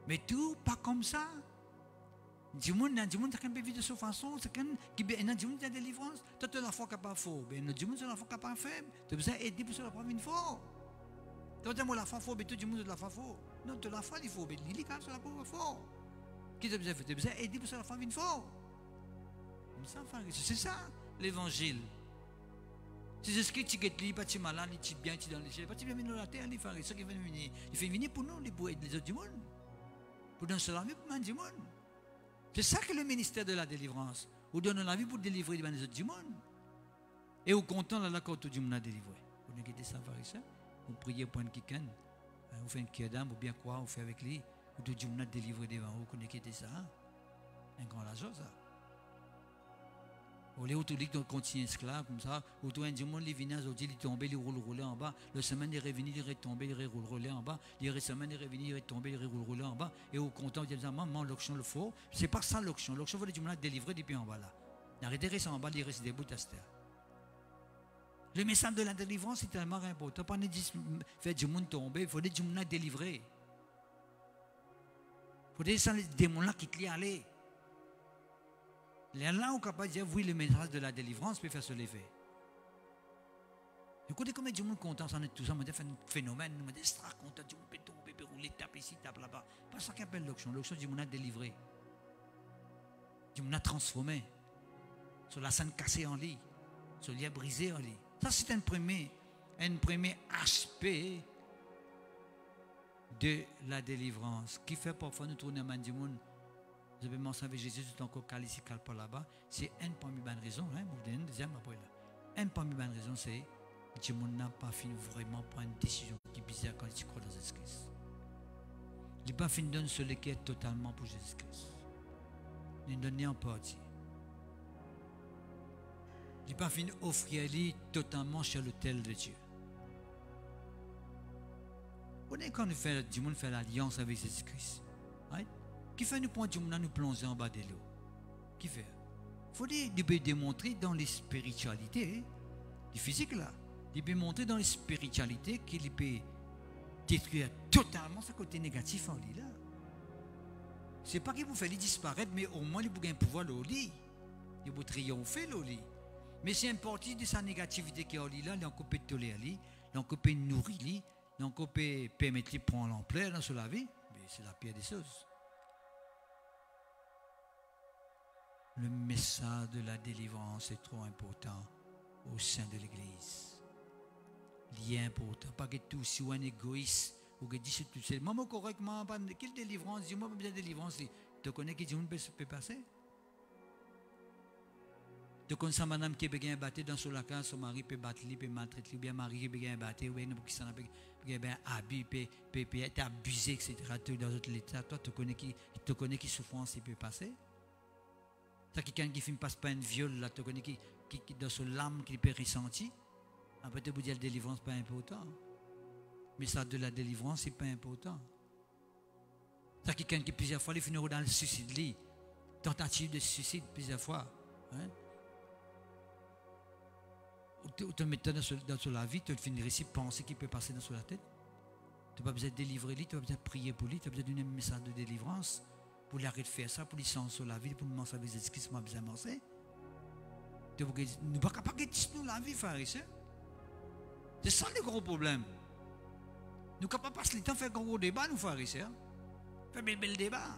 Mais tout pas comme ça. Du monde qui peut vivre de cette façon, c'est qui du monde qui a délivrance. Toi, tu as la foi capable fort. Mais du monde qui a la foi capable faible. Tu as besoin d'aider pour la preuve une fois. Toi, tu as la foi fort, mais tout le monde a la foi fort. Non, tu as la foi, il faut. Mais il est sur la preuve fort. Qui t'a besoin de faire? Tu as besoin d'aider pour la preuve une fois. C'est ça, l'évangile. C'est ce que tu es pas tu malade, tu es bien, tu es dans les cieux, pas tu viens venir dans la terre, les frères, ceux qui viennent venir. Il fait venir pour nous, pour aider les autres du monde. Pour donner la vie pour les autres du monde. C'est ça que le ministère de la délivrance. Vous donnez la vie pour délivrer les autres du monde. Et vous content là quand tout le monde a délivré. Vous n'avez ça, frères, vous priez pour quelqu'un, vous faites une cure d'âme, vous bien croire, vous faites avec lui, tout le monde a délivré devant vous, vous connaissez ça. Un grand la chose, ça. Au lieu où tu dis que tu continues esclave comme ça, où tu as du monde, il vient, il est tombé, il roule en bas, le semaine il est revenu, il est tombé, il roule en bas, le semaine il est revenu, il est tombé, il roule en bas, et au content, il dit maman, l'option le faut, c'est pas ça l'option, l'option veut dire que tu délivrer depuis en bas là. Arrêtez de rester en bas, il reste debout à cette terre. Le message de la délivrance est tellement important, pas faire du monde tomber, il faut dire que tu m'as délivré. Il faut dire que ces démons-là qui te aller. Là, on est capable de dire, oui, le message de la délivrance peut faire se lever. Écoutez, comme du monde content, ça en est tout ça, on a fait un phénomène, on a dit, extra content, du monde peut tomber, peut rouler, taper ici, taper là-bas. Pas ça qu'on appelle l'option. L'option, du monde a délivré. Du monde a transformé. Sur la scène cassée en lit. Sur le lien brisé en lit. Ça, c'est un premier aspect de la délivrance qui fait parfois nous tourner à du monde. Vous avez mentionné avec Jésus, tout encore calé ici, calé par là-bas. C'est une parmi les bonnes raisons. Vous donnez une deuxième après là. Une parmi les bonnes raisons, c'est que le monde n'a pas fini vraiment prendre une décision qui est bizarre quand il croit dans Jésus-Christ. Il n'a pas fini de donner celui qui est totalement pour Jésus-Christ. Il n'a donné en partie. Il n'a pas fini d'offrir lui totalement sur l'autel de Dieu. Vous voyez quand du monde fait l'alliance avec Jésus-Christ. Right? Qui fait nous prendre du monde à nous plonger en bas de l'eau? Qui fait? Il faut démontrer dans les spiritualités, du physique là, il peut montrer dans les spiritualités qu'il peut détruire totalement ce côté négatif en lui là. Ce n'est pas qu'il vous fait disparaître, mais au moins il peut gagner un pouvoir au lit. Il peut triompher au lit. Mais c'est une partie de sa négativité qui est au lit là, il peut tolérer lui, il peut nourrir lui, il peut permettre de prendre l'ampleur dans la vie. Mais c'est la pire des choses. Le message de la délivrance est trop important au sein de l'Église. Il est important. Pas que tout si un égoïste ou que dit tout seul. Maman correctement, quelle délivrance? Dis-moi pas besoin de délivrance. Tu connais qui dit on peut passer? Tu connais ça madame qui peut gagner battre dans son lacan, son mari peut battre, peut maltraiter, ou bien mari qui peut gagner battre, ou bien qui s'en a bien abus, peut être abusé, etc. Dans d'autres états, toi tu connais qui souffrance il peut passer? Ça quelqu'un qui ne passe pas un viol là, tu connais qui dans son âme qui peut ressentir. Après tu peux dire la délivrance pas important. Mais ça de la délivrance c'est pas important. Ça quelqu'un qui plusieurs fois il finit dans le suicide lui, tentative de suicide plusieurs fois. Hein? Ou te mettre dans la vie, tu finis ici penser qu'il peut passer dans la tête. Tu n'as pas besoin de délivrer lui, tu n'as pas besoin de prier pour lui, tu as besoin de donner un message de délivrance. Pour l'arrêter de faire ça, pour lui sentir sur la vie, pour nous mentionner avec Jésus-Christ, nous besoin de mentionner. Nous ne sommes pas capables de dire la vie, frère et sœur. C'est ça le gros problème. Nous ne sommes pas passer le temps de faire un gros débat, nous, frères et sœurs. Faire un bel débat.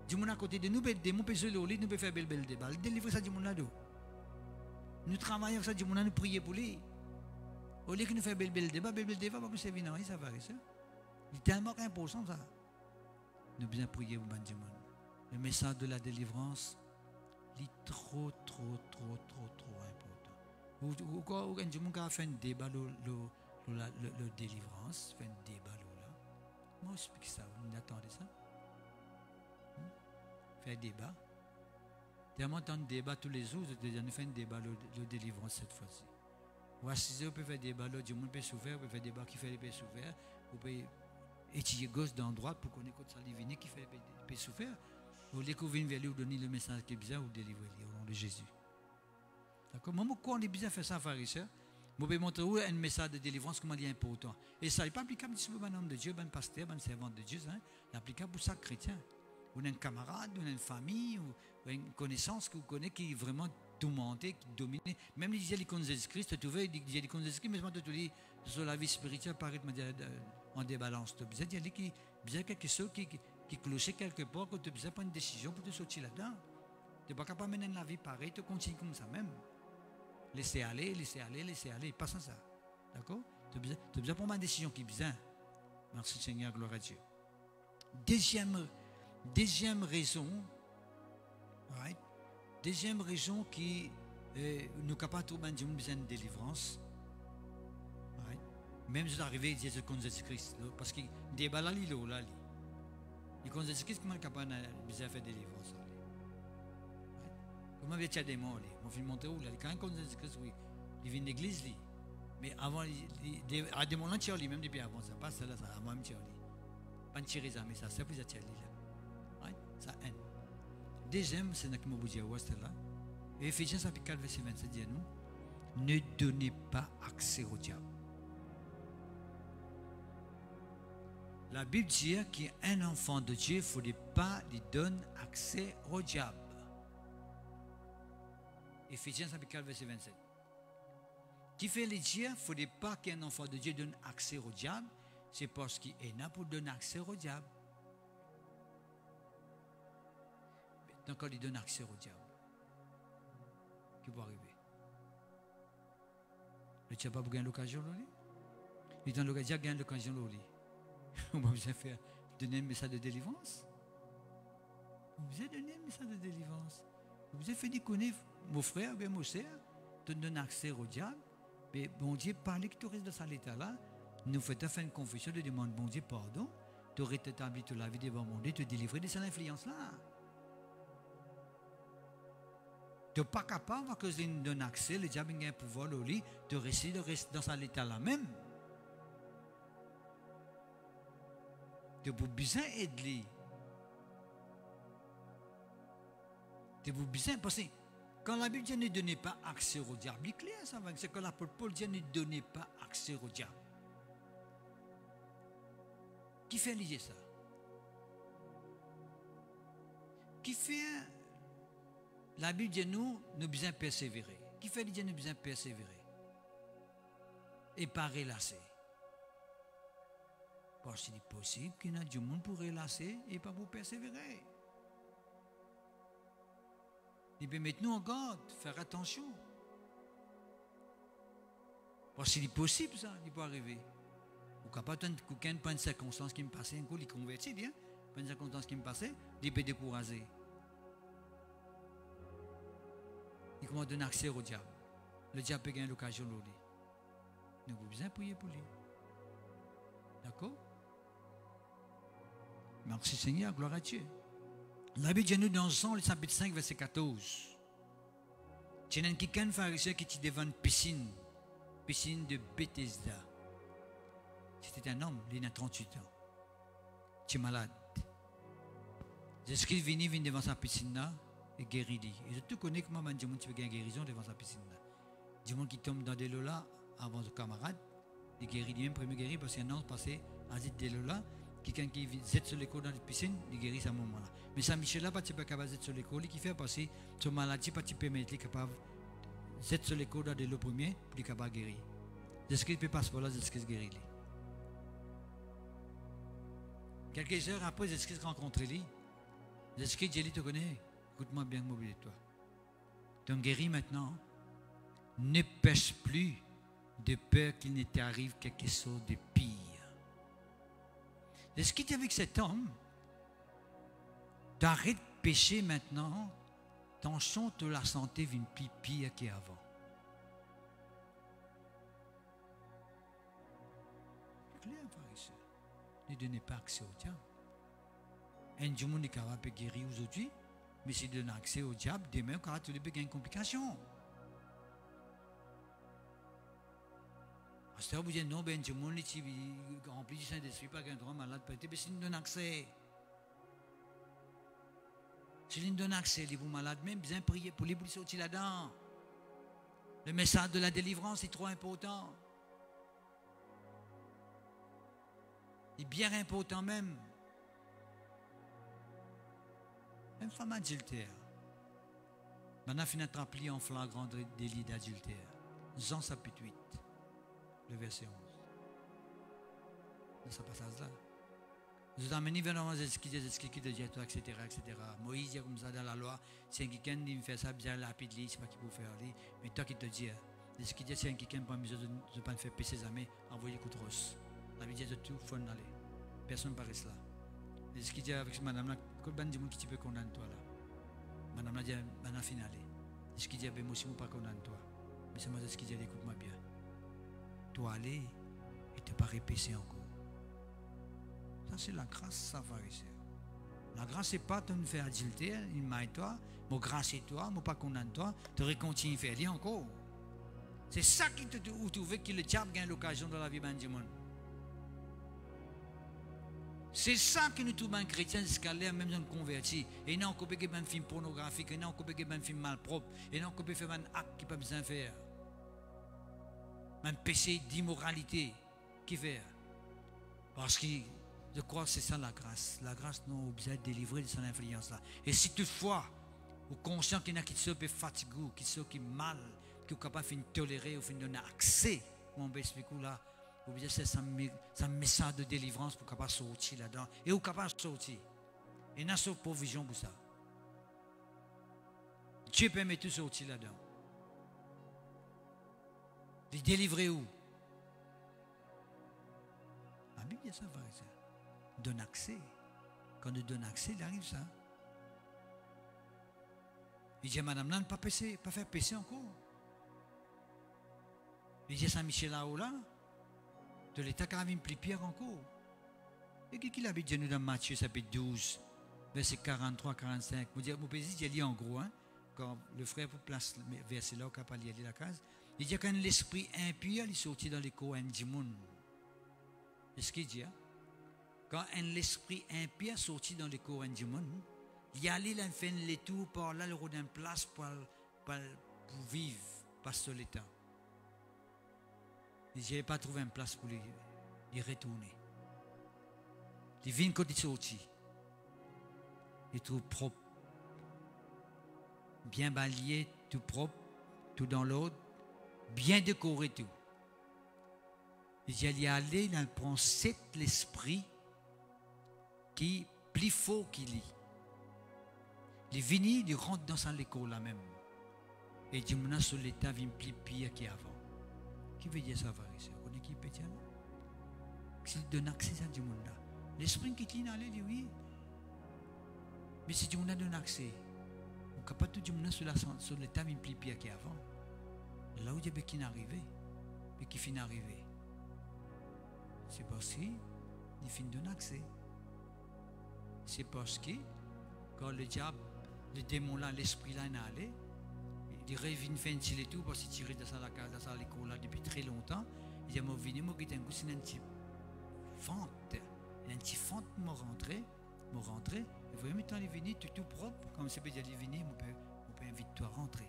Du monde à côté de nous, des démons peuvent se le lit, nous pouvons faire un bel débat. Délivrer ça du monde là-dedans. Nous travaillons avec ça du monde, nous prions pour lui. Au lieu que nous fassions bel débat, pas que c'est venu, ça va, ça. Il est tellement important, ça. Nous bien prier pour le monde. Le message de la délivrance, il est trop important. Ou quand on a fait un débat, le délivrance, fait un débat, là. Moi, je explique ça, vous attendez ça? Faire un débat. Tellement tant de débat tous les jours, nous faisons un débat, le délivrance cette fois-ci. Voici, on peut faire des débat, le monde peut souffrir, on peut faire des débats qui fait les pays souffrir, on peut étudier gauche dans droite pour qu'on écoute ça diviner qui fait les pays souffrir. Vous découvrez vers lui, vous donnez le message qui est bizarre, vous délivrez au nom de Jésus. D'accord? Moi, quand on est bizarre faire ça, frères et sœurs, je peux montrer où un message de délivrance, comment il est important. Et ça n'est pas applicable sur un homme de Dieu, un pasteur, un servant de Dieu, hein? C'est applicable pour chaque chrétien. Ou un camarade, ou une famille, ou une connaissance que vous connaissez qui est vraiment tourmentée, qui domine. Même les icônes de Jésus-Christ, tu vois, il y a l'icône de Jésus-Christ, mais je te dis, sur la vie spirituelle, paraît en débalance. Tu as besoin quelque chose qui clochait quelque part, que tu as besoin de prendre une décision pour te sortir là-dedans. Tu n'es pas capable de mener la vie pareille, tu continues comme ça même. Laissez aller, pas sans ça. D'accord? Tu as besoin de prendre une décision qui est bien. Merci Seigneur, gloire à Dieu. Deuxième raison, right? Deuxième raison qui nous capable de trouver besoin de délivrance. Right? Même si l'arrivée de Jésus-Christ, parce que débat là, il est là. Il connaît Jésus-Christ, comment il est capable de faire délivrance? Comment il y a des morts? On fait montrer où? Quand il connaît Jésus-Christ, oui, il vient de l'église. Mais avant, à des moments, il même depuis avant, ça passe là, ça avant même pas de tirer ça, mais ça, c'est plus à tirer là. Ça un. Deuxième, c'est ce que je vous dis, c'est là. Éphésiens chapitre 4, verset 27 dit à nous, ne donnez pas accès au diable. La Bible dit qu'un enfant de Dieu, il ne faudrait pas lui donner accès au diable. Éphésiens chapitre 4, verset 27. Qui fait les dire, il ne faudrait pas qu'un enfant de Dieu donne accès au diable, c'est parce qu'il est là pour donner accès au diable. Donc, quand il donne accès au diable, qu'est-ce qui va arriver? Le diable n'a pas gagné l'occasion de lui. Il donne l'occasion de gagner l'occasion de lui. On va vous faire donner un message de délivrance. Vous avez donné un message de délivrance. Vous avez fait déconner mon frère, bien mon sœur, de donner accès au diable. Mais bon Dieu, parlez que tu restes dans cet état-là. Nous faisons faire une confession de demander bon Dieu pardon. Tu aurais établi toute la vie devant mon Dieu, te délivrer de cette influence-là. Tu n'es pas capable, à cause d'un accès, le diable a un pouvoir de rester dans cet état-là même. Tu as besoin d'aider. Tu as besoin, parce que quand la Bible dit ne donnez pas accès au diable, c'est clair, ça va. C'est quand l'apôtre Paul dit ne donnez pas accès au diable. Qui fait lier ça? Qui fait la Bible dit nous besoin persévérer. Qui fait dire nous besoin persévérer? Et pas relâcher. Parce qu'il est possible qu'il y ait du monde pour relâcher et pas pour persévérer. Et bien mettez-nous en garde, faire attention. Parce qu'il est possible ça, il peut arriver. Ou capable de quelqu'un pas une circonstance qui me passait, un coup il convertit bien, pas une circonstance qui me passait, il peut décourager. Il commence à donner accès au diable. Le diable peut gagner l'occasion de lui. Nous avons besoin de prier pour lui. D'accord? Merci Seigneur, gloire à Dieu. La Bible dit nous dans Jean, le chapitre 5, verset 14. Il y a quelqu'un pharisien qui était devant une piscine de Bethesda. C'était un homme, il a 38 ans. Il est malade. Jésus-Christ vient devant sa piscine là et guérit. Et je te connais comment il y a des gens qui ont une guérison devant sa piscine là. Des gens qui tombent dans des lots là avant le camarade, il guérit lui-même, premier guéri parce qu'un an passé à des lots là. Quelqu'un qui jette sur l'école dans la piscine, il guérit à ce moment-là. Mais Saint-Michel là, pas capable de jeter sur l'école, qui fait passer son maladie, pas permettre, capable de jeter sur l'école dans le premier, pour qu'il capable de guérir. Jésus-Christ peut passer par là, Jésus-Christ guérit. Quelques heures après, Jésus-Christ rencontre lui. Jésus-Christ dit, tu connais, écoute-moi bien, mobile toi. Tu es guéri maintenant. Ne pêche plus de peur qu'il ne t'arrive quelque chose de pire. De ce qui est avec cet homme, t'arrêtes de pécher maintenant, ton champ de la santé vient plus pire qu'avant. Clair, frère. Ne donnez pas accès au diable. Un diable est capable de guérir aujourd'hui, mais si donne accès au diable, demain, quand tu peux gagner une complication. À ce moment, vous dites non, ben, diable est rempli du Saint-Esprit, pas qu'un droit malade, mais si nous donne accès. Si nous donne accès, les malades, même bien prier pour les sortir là-dedans. Le message de la délivrance est trop important. Il est bien important même. Une femme adultère. Maintenant, on a rempli en flagrant délit d'adultère. Jean chapitre 8, le verset 11. Dans ce passage-là. Vous amenez vers nous ce qui te dit, etc., etc. Moïse dit comme ça dans la loi, si quelqu'un me fait ça bien rapide, c'est pas qu'il peut faire. Mais toi qui te dis, ce qui dit, si quelqu'un pas mesure de ne pas faire pécher ses amis, envoyez coup de rosse. La vie dit de tout, il faut en aller. Personne ne paraît cela. Et ce qui dit avec madame là, quand ben dit qui peut condamner toi là. Madame là dit, madame finale. Ce qui dit, ben moi aussi, je ne pas condamner toi. Mais c'est moi ce qui dit, écoute-moi bien. Toi aller et te pas répéter encore. Ça, c'est la grâce, ça, pharisien. La grâce, c'est pas de nous faire adultère, il maille toi, mon grâce et toi, mon pas condamne toi, de continuer à faire rien encore. C'est ça qui te trouve que le diable gagne l'occasion dans la vie du monde. C'est ça que nous trouvons un chrétien jusqu'à l'air, même dans le converti. Et non, on peut faire un film pornographique, et non, on peut faire un film malpropre, et non, on peut faire un acte qui n'a pas besoin de faire. Un péché d'immoralité qui fait. Parce que je crois que c'est ça la grâce. La grâce nous a besoin de délivrer de cette influence-là. Et si toutefois, vous êtes conscient qu'il y en a qui sont fatigués, qui sont mal, qui sont capables de tolérer ou de donner accès, on va expliquer là, vous voyez, c'est un message de délivrance pour capable sortir là-dedans. Et vous capable de sortir. Et n'a pas provision pour ça. Dieu permet tout sortir là-dedans. De délivrer où? La Bible dit ça, va ça. Donne accès. Quand on donne accès, il arrive ça. Il dit à madame là, ne pas faire pécher encore. Il dit à Saint-Michel là-haut là, de l'état qui a une plus pire encore. Et qui l'habite dit nous dans Matthieu chapitre 12, verset 43-45. Vous dites, mon pays, il dit en gros, hein, quand le frère vous place le verset là, au cap à lire la case, il dit quand l'esprit impur il sortit dans les coins du monde. C'est ce qu'il dit. Hein? Quand l'esprit impur sortit dans les coins du monde, il y allait là, faire les tours par là, le rôle d'une place pour vivre, pas sur l'état. Il n'avait pas trouvé une place pour y retourner. Il vient quand il sortit. Il trouve propre, bien balayé, tout propre, tout dans l'ordre, bien décoré tout. Il y allait, il prend l'esprit qui est plus fort qu'il est. Il est venu, il rentre dans son école là même. Et il dit, maintenant, sur l'état, il est plus pire qu'avant. Qui veut dire ça, pharisien? On est qui peut dire? S'il donne accès à du monde là. L'esprit qui est allé, dit oui. Mais si du monde donne accès, on ne peut pas tout du monde sur l'état, il est plus pire qu'avant. Là où il y a qui est arrivé, et qui finit d'arriver. C'est parce qu'il finit de donner accès. C'est parce que quand le diable, le démon là, l'esprit là, est allé, il revient faire et tout parce qu'il tire dans la case, dans l'école là depuis très longtemps. Il dit, moi, venez, moi, qui un coup, c'est un petit fente. Un petit fente, moi, rentré. Et vous voyez, maintenant, il est venu tout propre. Comme c'est bien, il est venu, on peut inviter toi à rentrer.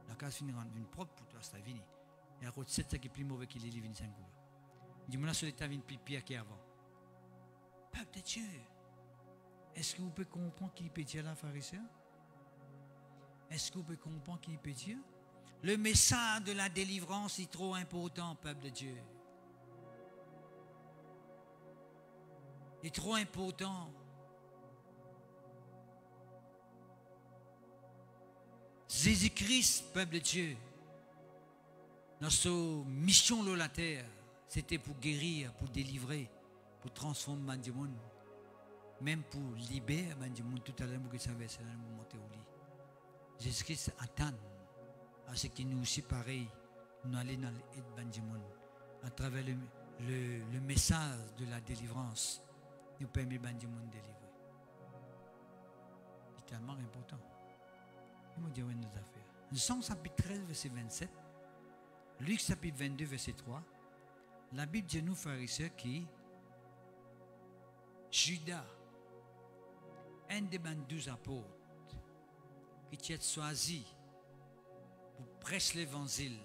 La case finit une propre pour toi, c'est venu. Et la route 7, c'est qui est plus mauvais qu'il est, il est venu 5 coups. Il dit, moi, sur l'état, il est plus pire qu'avant. Peuple de Dieu, est-ce que vous pouvez comprendre qui peut dire là, pharisien? Est-ce que vous pouvez comprendre qui peut dire? Le message de la délivrance est trop important, peuple de Dieu. Il est trop important. Jésus-Christ, peuple de Dieu, Notre mission sur la terre, c'était pour guérir, pour délivrer, pour transformer le monde. Même pour libérer le monde. Tout à l'heure, vous savez, c'est là où monter au lit. Jésus-Christ attend à ce qui nous aussi pareil, nous allons dans l'aide du monde. À travers le message de la délivrance, nous permet du monde de délivrer. C'est tellement important. Il m'a dit, oui, nos affaires. Jean chapitre 13, verset 27. Luc chapitre 22, verset 3. La Bible dit nous, frères et sœurs, qui Judas, un des 12 apôtres, qui a choisi pour prêcher l'évangile,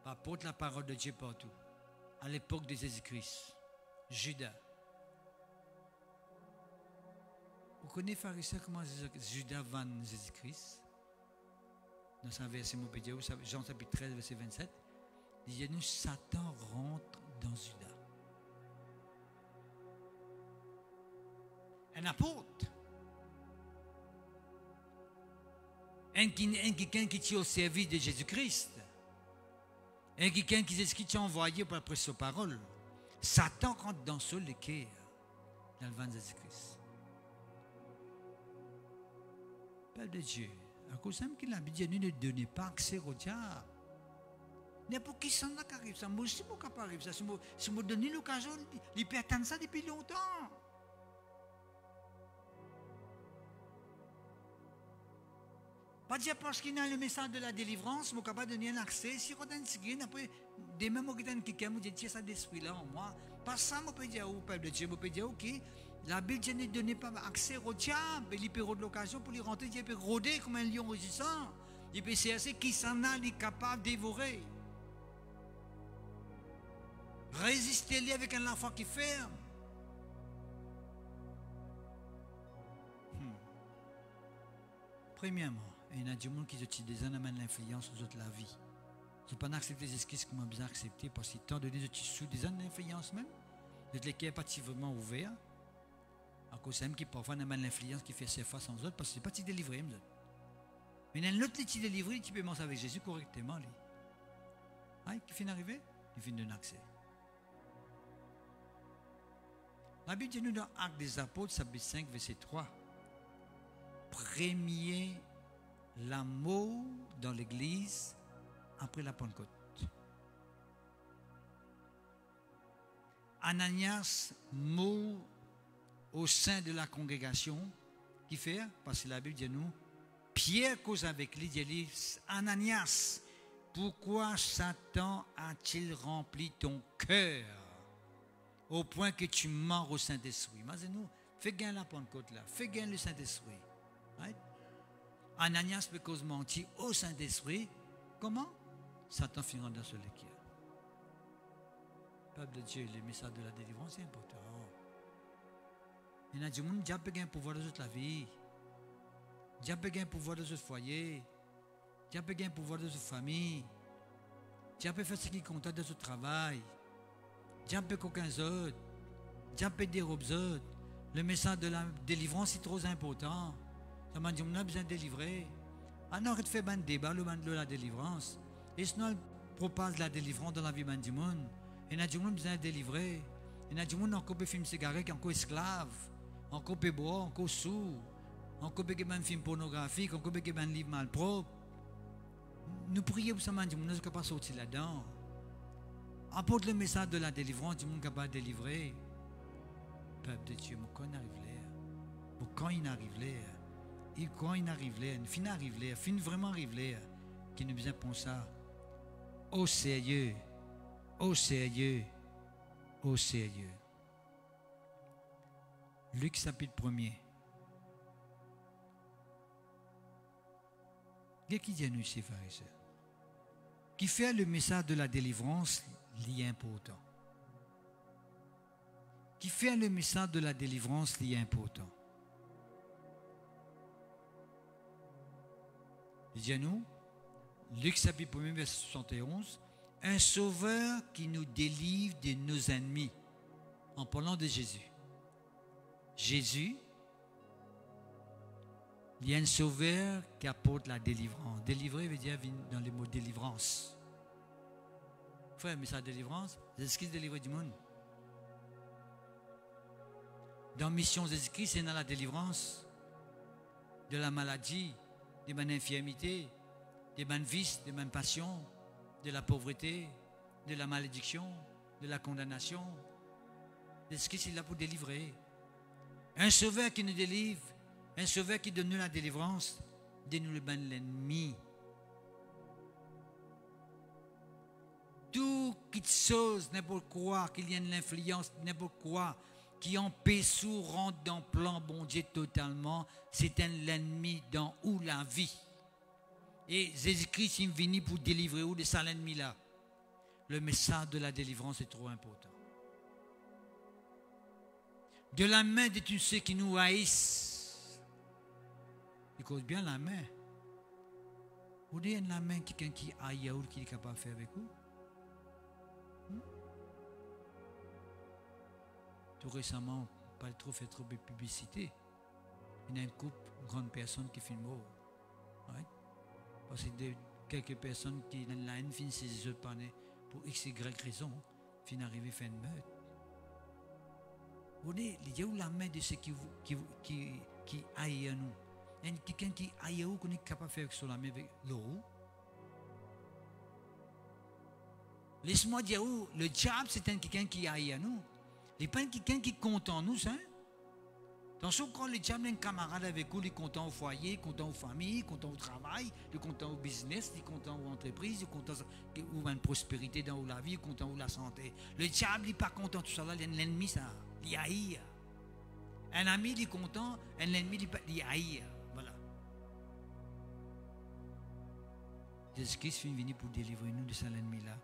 pour apporter la parole de Dieu partout, à l'époque de Jésus-Christ. Judas. Vous connaissez, frères et sœurs, comment Judas vend Jésus-Christ? Dans un verset, Jean chapitre 13, verset 27, il dit nous, Satan rentre dans Judas. Un apôtre. Quelqu'un qui est au service de Jésus-Christ. Quelqu'un qui est envoyé pour prêcher sa parole. Satan rentre dans ce cœur, dans le ventre de Jésus-Christ. Père de Dieu, à cause de qu'il a dit, ne donnez pas accès au diable. N'importe qui s'en a qui arrive ça. Moi aussi, je ne peux pas arriver ça. Si je me donne l'occasion, il peut attendre ça depuis longtemps. Pas dire parce qu'il y a le message de la délivrance, je ne peux pas donner un accès. Si on a une cigarette, après, des mêmes qui me disent, ça d'esprit là en moi. Pas ça, je peux dire au peuple de Dieu, je peux dire, ok, la Bible ne donne pas accès au diable. Il peut avoir l'occasion pour lui rentrer, il peut rôder comme un lion résistant. Il peut chercher qui s'en a, il est capable de dévorer. Résistez-lui avec un enfant qui ferme. Premièrement, il y a des gens qui utilisent l'influence aux autres la vie. Je ne peux pas accepter les excuses que moi besoin d'accepter parce que tant donné, je suis sous des ans d'influence même. Je les cœurs passivement ouverts. À cause de qui parfois n'a pas l'influence qui fait ses faces aux autres parce que ce n'est pas si délivré. Mais dans l'autre qui est délivré, tu peux manger avec Jésus correctement. Qui finit d'arriver, il finit de accès. La Bible dit nous dans Actes des Apôtres, chapitre 5, verset 3. Premier l'amour dans l'église après la Pentecôte. Ananias, mot au sein de la congrégation, qui fait, parce que la Bible dit nous, Pierre cause avec lui, dit Ananias, pourquoi Satan a-t-il rempli ton cœur au point que tu mens au Saint-Esprit? Mais nous, fais gagner la Pentecôte là, fais gagner le Saint-Esprit. Right? Ananias peut cause mentir au Saint-Esprit. Comment? Satan finira dans ce cœur. Peuple de Dieu, le message de la délivrance est important. Il y a des gens qui ont un pouvoir dans la vie. Dieu a un pouvoir dans le foyer. Dieu a un pouvoir dans la famille. Dieu peut faire ce qui compte dans le travail. Dieu peut qu'aucun autre. Dieu peut dire aux autres. Le message de la délivrance est trop important. Ça m'a dit, on a besoin de délivrer. Alors, il fait un débat, le de la délivrance. Et sinon, il propose la délivrance dans la vie du monde. Il y a des gens qui ont besoin de délivrer. Il y a des gens qui ont encore film cigarette, qui sont encore esclaves, encore bois, encore sous, encore un film pornographique, encore un livre malpropre. Nous prions pour ça, nous ne sommes pas sortis là-dedans. Apporte le message de la délivrance, du monde capable de délivrer. Peuple de Dieu, mais quand il arrive là, quand il arrive là, et quand il arrive là, il finit arrive là, finit vraiment arrive là, qui nous besoin pour ça. Au sérieux, au sérieux, au sérieux. Luc chapitre 1er. Qu'est-ce qui dit à nous ici, frères et sœurs? Qui fait le message de la délivrance lié important. Qui fait le message de la délivrance lié important. Il dit à nous, Luc chapitre 1, verset 71, un sauveur qui nous délivre de nos ennemis. En parlant de Jésus. Jésus, il y a un sauveur qui apporte la délivrance. Délivrer veut dire dans le mot délivrance. Frère, mais sa délivrance, Jésus-Christ délivre du monde. Dans Mission Jésus-Christ, c'est dans la délivrance de la maladie, des bonnes infirmités, des bonnes vices, des bonnes passions, de la pauvreté, de la malédiction, de la condamnation. Jésus-Christ est là pour délivrer. Un sauveur qui nous délivre, un sauveur qui donne nous la délivrance, donne-nous le ban de l'ennemi. Tout qui chose, n'importe quoi, qu'il y ait de l'influence, n'importe quoi, qui empêche ou rentre dans le plan bon Dieu totalement, c'est un ennemi dans où la vie. Et Jésus-Christ est venu pour délivrer où de ça l'ennemi-là. Le message de la délivrance est trop important. De la main de tous ceux qui nous haïssent. Il cause bien la main. Vous dites la main quelqu'un qui haït ou qui est capable de faire avec vous? Tout récemment, pas trop fait trop de publicité. Il y a une couple, une grande personne qui filme. Ouais. Parce que quelques personnes qui dans la haine finissent ses autres parler pour x, y raison, finissent arriver à faire une meurtre. Vous voyez, il y a où la main de ceux qui haïssent à nous. Il y a quelqu'un qui haït à nous qu'on est capable de faire sur la main avec l'eau. Laisse-moi dire où le diable c'est quelqu'un qui haït à nous. Il n'est pas quelqu'un qui compte en nous, hein? Attention, quand le diable est un camarade avec vous, il est content au foyer, il est content aux familles, il est content au travail, il est content au business, il est content aux entreprises, il est content où une prospérité dans la vie, il est content où la santé. Le diable n'est pas content tout ça là, l'ennemi ça, il haït. Un ami il est content, un ennemi il haït. Voilà. Jésus-Christ est venu pour délivrer nous de cet ennemi-là,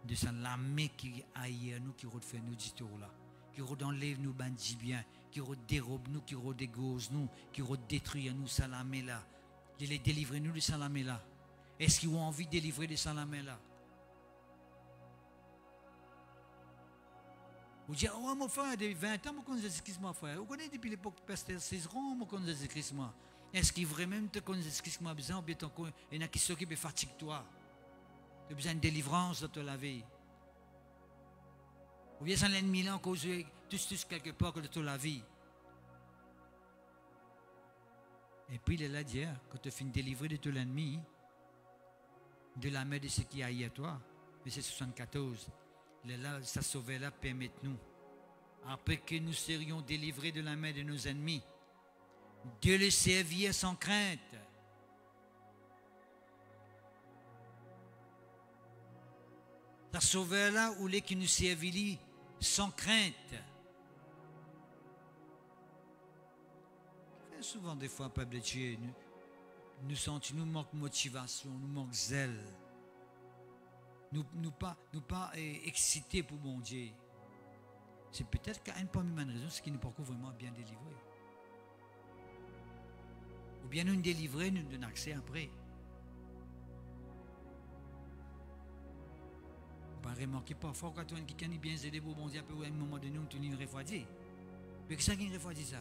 de cette lame qui haït à nous, qui refait nous du tout là. Qui enlève nous bandits bien, qui dérobe nous, qui dégose nous, qui détruit nous salamé là. Il est délivré nous de salamé là. Est-ce qu'ils ont envie de délivrer de salamé là? Vous dites, oh mon frère, depuis 20 ans, je connais Jésus-Christ, mon frère. Vous connaissez depuis l'époque de Pasteur Césaron, je connais Jésus-Christ, moi. Est-ce qu'il vraiment te connaît Jésus-Christ, moi, besoin, ou bien il y en a qui s'occupent de fatigue-toi? Tu as besoin de délivrance de te laver. Ou bien c'est l'ennemi là, cause tous quelque part de toute la vie. Et puis il est là dire, quand tu finis de délivrer de tout l'ennemi, de la main de ceux qui haïssent à toi, verset 74, il est là, ça sauver là, permette-nous, après que nous serions délivrés de la main de nos ennemis, de le servir sans crainte. Ça sauver là, où les qui nous servit sans crainte. Souvent, des fois, peuple de Dieu, nous sentons, nous manque motivation, nous manque zèle. Nous pas excités pour mon Dieu. C'est peut-être qu'à une parmi les raisons, c'est qu'il n'est pas vraiment bien délivré. Ou bien nous délivrer, nous donnons accès après. Vous ne remarquez pas, fort quand quelqu'un est bien aidé pour mon Dieu, à un moment donné, on tourne refroidi. Mais qu'est-ce qui refroidit ça?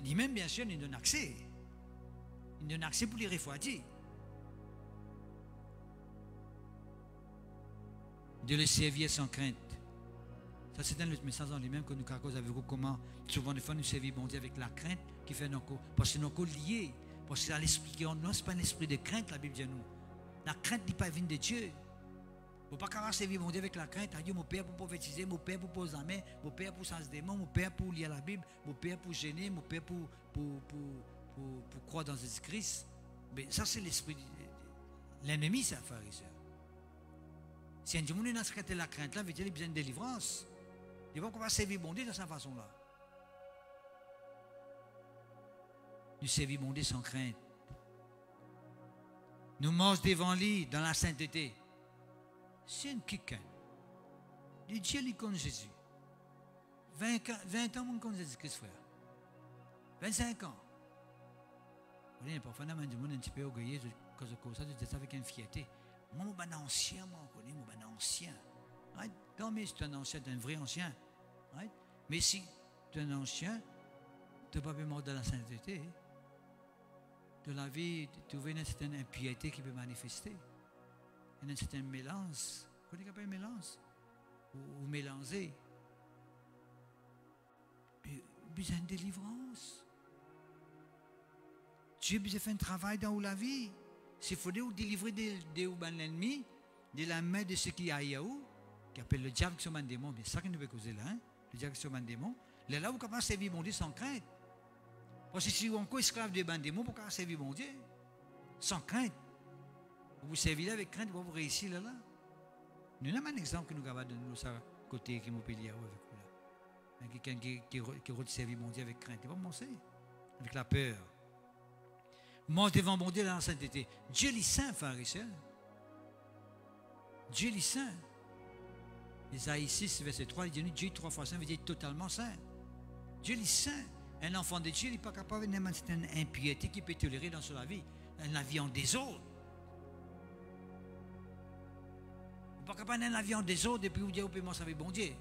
Lui-même, bien sûr, il donne accès. Il donne accès pour les refroidir. De le servir sans crainte. Ça, c'est un autre message en lui-même que nous caractérisons avec vous. Comment, souvent, des fois, nous servir bon Dieu avec la crainte qui fait nos corps. Parce que nos corps liés. Parce que c'est l'esprit qui en nous, ce n'est pas un esprit de crainte, la Bible dit nous. La crainte n'est pas venue de Dieu. Il ne faut pas servir mon Dieu avec la crainte. Dieu, mon Père pour prophétiser, mon Père pour poser la main, mon Père pour sens démon, mon Père pour lire la Bible, mon Père pour gêner, mon Père pour croire dans Jésus-Christ. Mais ça, c'est l'esprit. L'ennemi, c'est un pharisien. Si un Dieu n'a pas la crainte, là, veut dire qu'il a besoin de délivrance. Il va pouvoir servir mon Dieu de cette façon-là. Nous servir mon Dieu sans crainte. Nous marchons devant lui dans la sainteté. C'est un quelqu'un. Le Dieu lui connaît Jésus. 20 ans, on connaît Jésus-Christ, frère. 25 ans. Vous voyez, parfois, on a un petit peu orgueilleux, comme ça, je dis ça avec une fierté. Moi, je suis un ancien, moi, on connaît, moi, je suis un ancien. Right? Non, mais c'est un ancien, c'est un vrai ancien. Right? Mais si tu es un ancien, tu n'es pas mort dans la sainteté. De la vie, tu vois une certaine impiété qui peut manifester. Il y a un certain mélange. Vous connaissez pas un mélange? Ou mélanger. Mais besoin de délivrance. Dieu a besoin de faire un travail dans la vie. S'il faut délivrer de l'ennemi, de la main de ceux qui aillent où, qui appellent le diable qui sont un démon. Mais ça qui nous peut causer là, hein? Le diable qui sont un démon. Là, vous pouvez servir mon Dieu sans crainte. Parce que si vous êtes encore esclave de un démon, vous pouvez servir mon Dieu sans crainte. Vous servez là avec crainte, vous réussir là. Nous avons un exemple que nous avons donné de notre côté qui nous peut lire avec vous là. Quelqu'un qui a servi mon Dieu avec crainte. Il va commencer avec la peur. Mange devant mon Dieu dans la sainteté. Dieu est saint, frère et sœur. Dieu est saint. Isaïe 6, verset 3, il dit Dieu 3 fois saint veut dire totalement saint. Dieu est saint. Un enfant de Dieu n'est pas capable d'une certaine impiété qui peut tolérer dans sa vie. La vie en désordre. Il n'est pas capable d'une vie en désordre et puis vous dire vous pouvez m'en servir bon Dieu.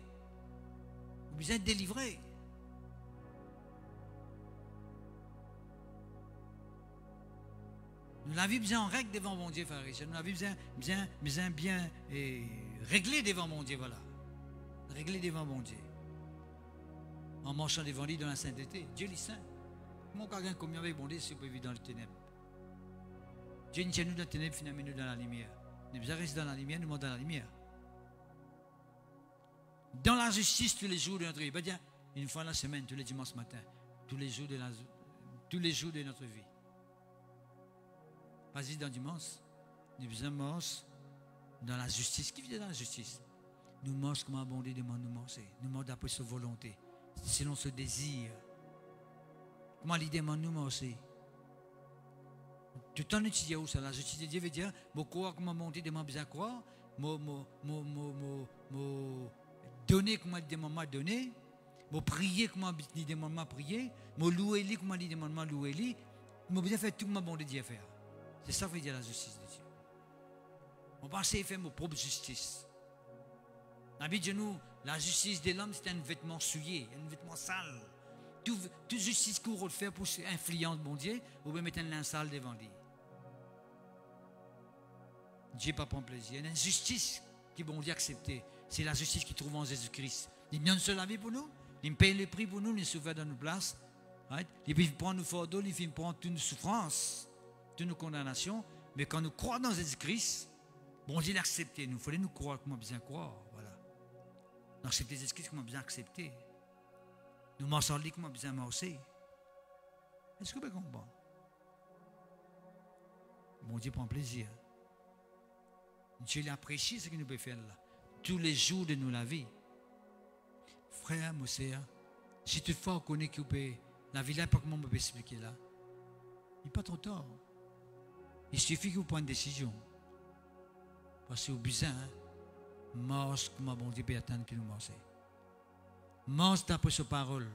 Vous êtes délivré. Nous l'avons besoin en règle devant mon Dieu, frère et sœur. Nous l'avons besoin bien régler devant mon Dieu, voilà. Régler devant mon Dieu. En marchant devant lui dans la sainteté. Dieu est saint. Comment quelqu'un commun avec mon Dieu si vous pouvez vivre dans le ténèbre? Dieu nous tient nous dans le ténèbre, finalement nous dans la lumière. Nous devons rester dans la lumière, nous montons dans la lumière. Dans la justice tous les jours de notre vie. Pas dire une fois la semaine, tous les dimanches matin, tous les jours de notre vie. Vas-y dans dimanche, nous faisons marche dans la justice. Qui vit dans la justice? Nous marchons comme un bon Dieu demande nous marcher. Nous marchons d'après sa volonté, selon ce désir. Comment il demande nous marcher? Tout le temps nous étudions où ça? La justice de Dieu veut dire, moi croire comme un bon Dieu demande besoin de croire, moi donner comme il demande à donner, moi prier comme il demande à prier, moi louer lui comme il demande à louer lui, moi besoin faire tout comme un bon Dieu faire. C'est ça que veut dire la justice de Dieu. On pense à faire ma propre justice. La Bible dit nous, la justice de l'homme, c'est un vêtement souillé, un vêtement sale. Toute justice qu'on veut faire pour influencer mon Dieu, vous pouvez mettre un linge sale devant lui. Dieu n'a pas prendre plaisir. Il y a une justice qui bon Dieu accepter. C'est la justice qu'il trouve en Jésus-Christ. Il donne seul la vie pour nous, il paye le prix pour nous, il sauve dans nos places. Right? Il prend nos fardeaux, il prend toutes nos souffrances, toutes nos condamnations. Mais quand nous croyons dans Jésus-Christ, bon Dieu l'a accepté. Nous fallait nous croire comme on a besoin de croire. Voilà. Nous accepter Jésus-Christ comme on a besoin d'accepter. Nous marchons lui comme on a besoin de marcher. Est-ce que vous comprenez? Bon Dieu prend plaisir. Dieu l'apprécie ce que nous pouvons faire là. Tous les jours de la vie. Frère, mon sœur, si toutefois on connaît que la vie là, pas comment on peut expliquer là. Il n'est pas trop tard. Il suffit que vous preniez une décision. Parce que vous avez besoin, marche comme un bon Dieu peut attendre que nous marchions. Marche d'après sa parole.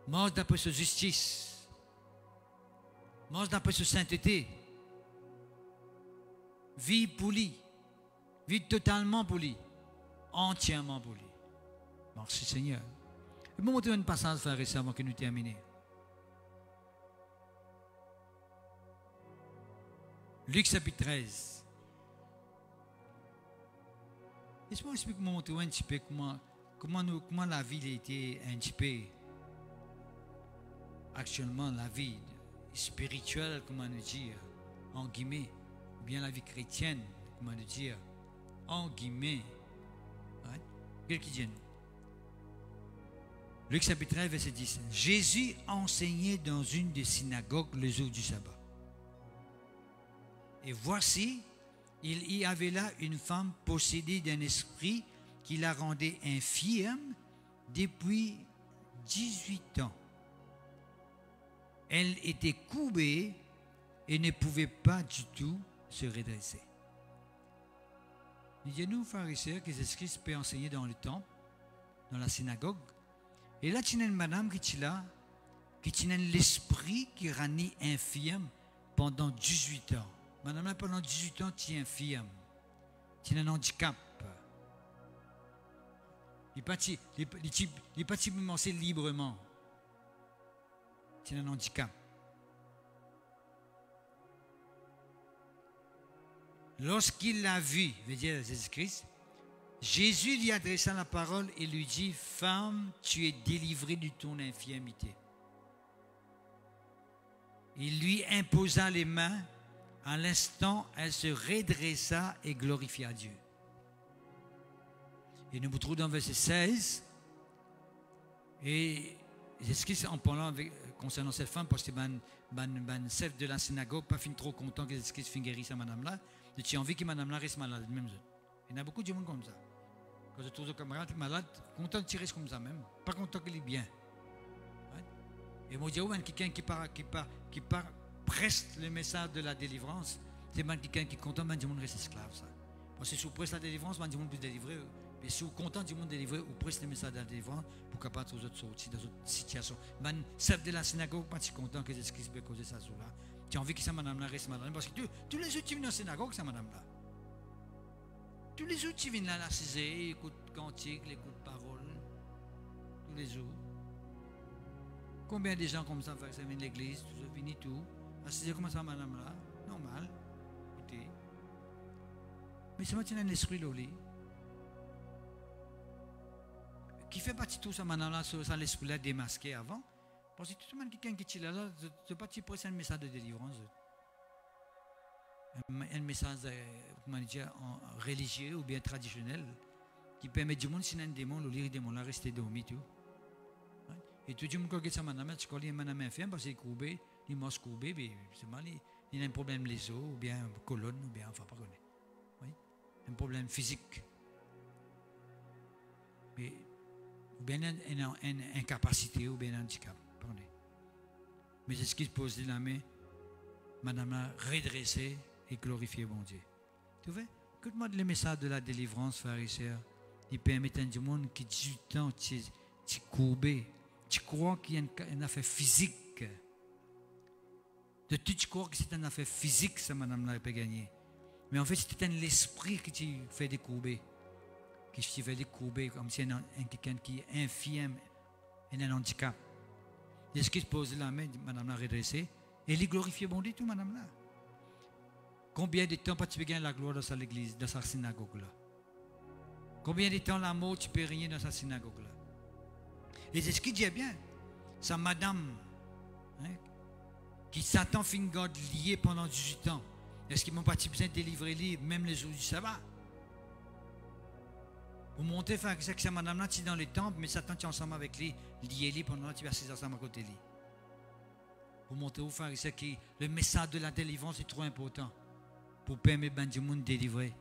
Marche d'après sa justice. Marche d'après sa sainteté. Vis pour lui. Vis totalement pour lui. Entièrement pour lui. Merci Seigneur. Je vais vous montrer un passage, frère et sœur, avant que nous terminions. Luc chapitre 13. Laisse-moi expliquer, vous montrer un petit peu comment la vie a été un petit peu actuellement, la vie spirituelle, comment nous dire, en guillemets, ou bien la vie chrétienne, comment nous dire, en guillemets. Qu'est-ce qu'il dit? Luc chapitre 13, verset 10. Jésus enseignait dans une des synagogues le jour du sabbat. Et voici, il y avait là une femme possédée d'un esprit qui la rendait infirme depuis 18 ans. Elle était courbée et ne pouvait pas du tout se redresser. Nous, frères et sœurs, que Jésus-Christ peut enseigner dans le temple, dans la synagogue. Et là, tu as une madame qui est là, qui a l'esprit qui rend infirme pendant 18 ans. Madame, là, pendant 18 ans, tu es infirme. Tu as un handicap. Il n'est pas penser librement. Tu as un handicap. lorsqu'il l'a vu, veut dire Jésus-Christ, Jésus lui adressa la parole et lui dit, femme, tu es délivrée de ton infirmité. Il lui imposa les mains. À l'instant, elle se redressa et glorifia Dieu. Et nous vous trouvons dans verset 16. Et Jésus-Christ, en parlant concernant cette femme, parce que le chef de la synagogue pas fin trop content que Jésus-Christ fin guérir cette madame-là, et tu as envie que madame-là reste malade. Même. Il y a beaucoup de gens comme ça. Quand je trouve un camarade malade, content de tirer comme ça même, pas content qu'il est bien. Et moi, je dis, quelqu'un qui presse le message de la délivrance, c'est quelqu'un qui est content, du monde reste esclave. Ça. Parce que si vous presse la délivrance, du monde peut délivrer. Mais si vous êtes content du monde délivrer, vous presse le message de la délivrance pour capable aux autres sortir dans d'autres situations. Le chef de la synagogue, pas si content que Jésus-Christ peut causer ça là. Tu as envie que ça madame-là reste malade. Parce que tous les autres qui viennent dans la synagogue, ça madame-là. Tous les autres qui viennent là, l'assiser, écoutent cantique, écoutent parole. Tous les autres. Combien de gens comme ça viennent l'église, tout ça, viennent tout. Assisez comme ça, madame là, normal. Écoutez. Mais c'est maintenant l'esprit là. Qui fait partie de tout ça, madame là, ça l'esprit là démasqué avant. Parce que tout le monde qui est là, c'est pas un message de délivrance. Un message, comment dire, religieux ou bien traditionnel qui permet du monde, si un démon, le lire des démons là, rester dormi tout. Et tout le monde qui regarde ça, madame, tu connais un madame infirme parce qu'il est courbé, il mange courbé, mais c'est mal, il a un problème les os, ou bien colonne, ou bien, enfin, pas connaître. Oui? Un problème physique. Mais, ou bien une incapacité, ou bien un handicap. Pardon. Mais c'est ce qui se pose la main, madame a redressé et glorifié bon Dieu. Tu vois? Écoute-moi le message de la délivrance, frères et sœurs. Il permet à du monde qui 18 ans, tu courbé. Tu crois qu'il y a une affaire physique. De tout, tu crois que c'est une affaire physique, ça, madame-là, peut gagner. Mais en fait, c'est l'esprit qui te fait décourber. Qui te fait décourber, comme si quelqu'un qui est infirme et un handicap. Et ce qui se pose la main, madame-là, redressée, et il glorifie bon Dieu, tout, madame-là. Combien de temps tu peux gagner la gloire dans l'église, dans sa synagogue-là? Combien de temps l'amour tu peux régner dans sa synagogue-là? Et c'est ce qu'il dit bien. Sa madame, hein, qui Satan fin garde lié pendant 18 ans. Est-ce qu'ils m'ont pas besoin de délivrer lui, même les jours du sabbat? Vous montez faire que sa madame-là, tu es dans le temple, mais Satan est ensemble avec lui, lié lui pendant tu vas assis ensemble à côté de lui. Vous montez au frère que le message de la délivrance est trop important pour permettre du monde de délivrer,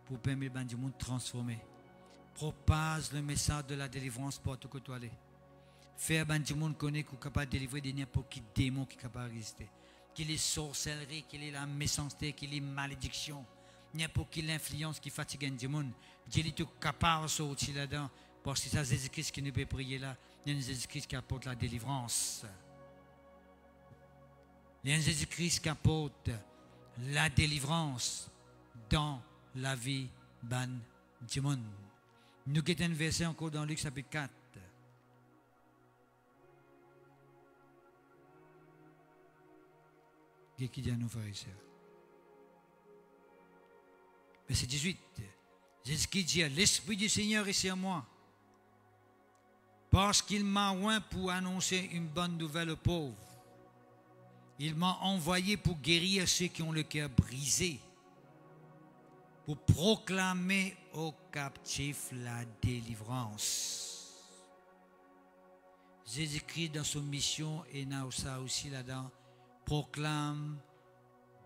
pour permettre du monde de transformer. Propage le message de la délivrance partout que tu aller. Faire du monde connaître qu'on est capable de délivrer de n'importe quel démon qui est capable de résister. Qu'il est sorcellerie, qu'il est la méchanceté, qu'il est malédiction, n'importe quelle influence qui fatigue du monde. Dieu est capable de sortir là-dedans parce que c'est Jésus-Christ qui nous peut prier là. Il y a Jésus-Christ qui apporte la délivrance. Il y a Jésus-Christ qui apporte la délivrance dans la vie du monde. Nous avons un verset encore dans Luc chapitre 4. Qui dit à nos frères et sœurs. Verset 18. Jésus qui dit, l'Esprit du Seigneur est sur moi, parce qu'il m'a oint pour annoncer une bonne nouvelle aux pauvres. Il m'a envoyé pour guérir ceux qui ont le cœur brisé, pour proclamer aux captifs la délivrance. Jésus-Christ, dans son mission, et dans ça aussi là-dedans, proclame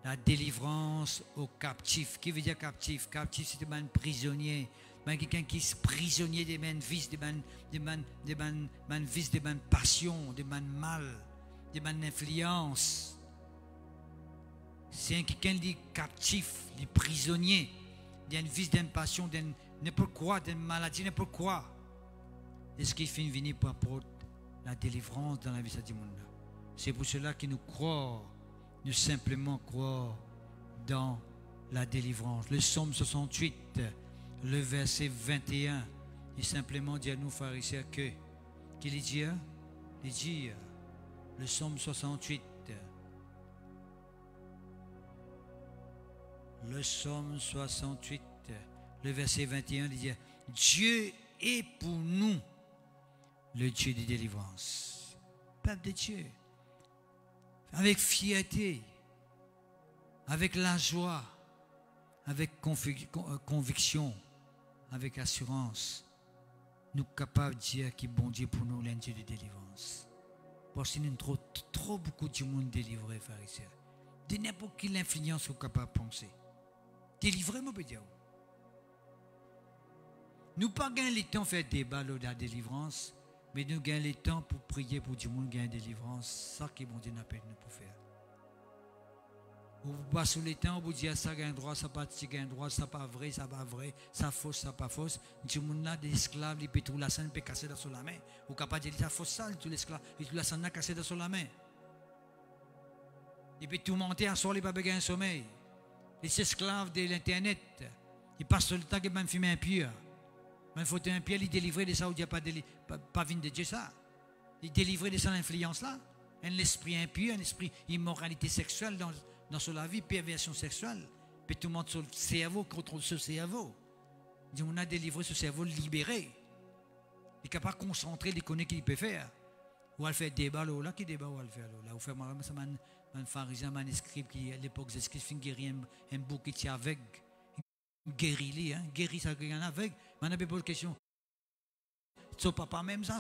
la délivrance aux captifs. Qui veut dire captif? Captif, c'est un prisonnier. Quelqu'un qui est prisonnier des mêmes vices, des mêmes vices, des mêmes passions, des mêmes mal, des mêmes influences. C'est quelqu'un qui est captif, qui est prisonnier, d'un vice, d'une passion, d'une n'importe quoi, d'une maladie, n'importe quoi. Est-ce qu'il finit venir pour apporter la délivrance dans la vie de ce monde? C'est pour cela que nous croyons, nous simplement croyons dans la délivrance. Le psaume 68, le verset 21, il simplement dit à nous, frères et sœurs, qu'il dit, le psaume 68, Le psaume 68, le verset 21, il dit Dieu est pour nous le Dieu de délivrance. Peuple de Dieu, avec fierté, avec la joie, avec conviction, avec assurance, nous sommes capables de dire que bon Dieu pour nous, l'un Dieu de délivrance. Parce que nous avons trop beaucoup de monde délivré, frères et sœurs. De n'importe quelle influence vous êtes capable de penser. Délivrez, moi, je peux dire. Nous pas gagner le temps de faire débat de la délivrance, mais nous gagnons le temps pour prier pour du monde gagner délivrance. C'est ça que bon Dieu n'a pas nous pour faire. Vous passez le temps, vous dites ça gagne droit, ça pas gagne droit, ça pas vrai, ça pas vrai, ça fausse, ça pas fausse. Du monde là, des esclaves, ils peuvent tout la scène, ils peuvent casser dans la main. Ou capable de dire ça fausse ça, tous les esclaves, ils tout la scène casser dans la main. Ils peuvent tout monter à soir, ils peuvent gagner un sommeil. Les esclaves de l'internet, ils passent le temps qu'ils même fumer un pied. Mais il faut un pied, ils délivrent de ça ou pas vine de Dieu ça. Ils délivrent de ça l'influence là. Un esprit impur, un esprit immoralité sexuelle dans la vie, perversion sexuelle. Puis tout le monde sur le cerveau, contrôle ce cerveau. On a délivré ce cerveau libéré. Il est capable de concentrer, de connaître qu'il peut faire. Ou à faire débat là, qui débat ou à le faire là. Ou faire un pharisien, un scribe qui à l'époque des scribes fin guérir un bouc qui tient avec. Guéri, hein, guéri ça rien avec. Mais on a posé question. Son papa même ça.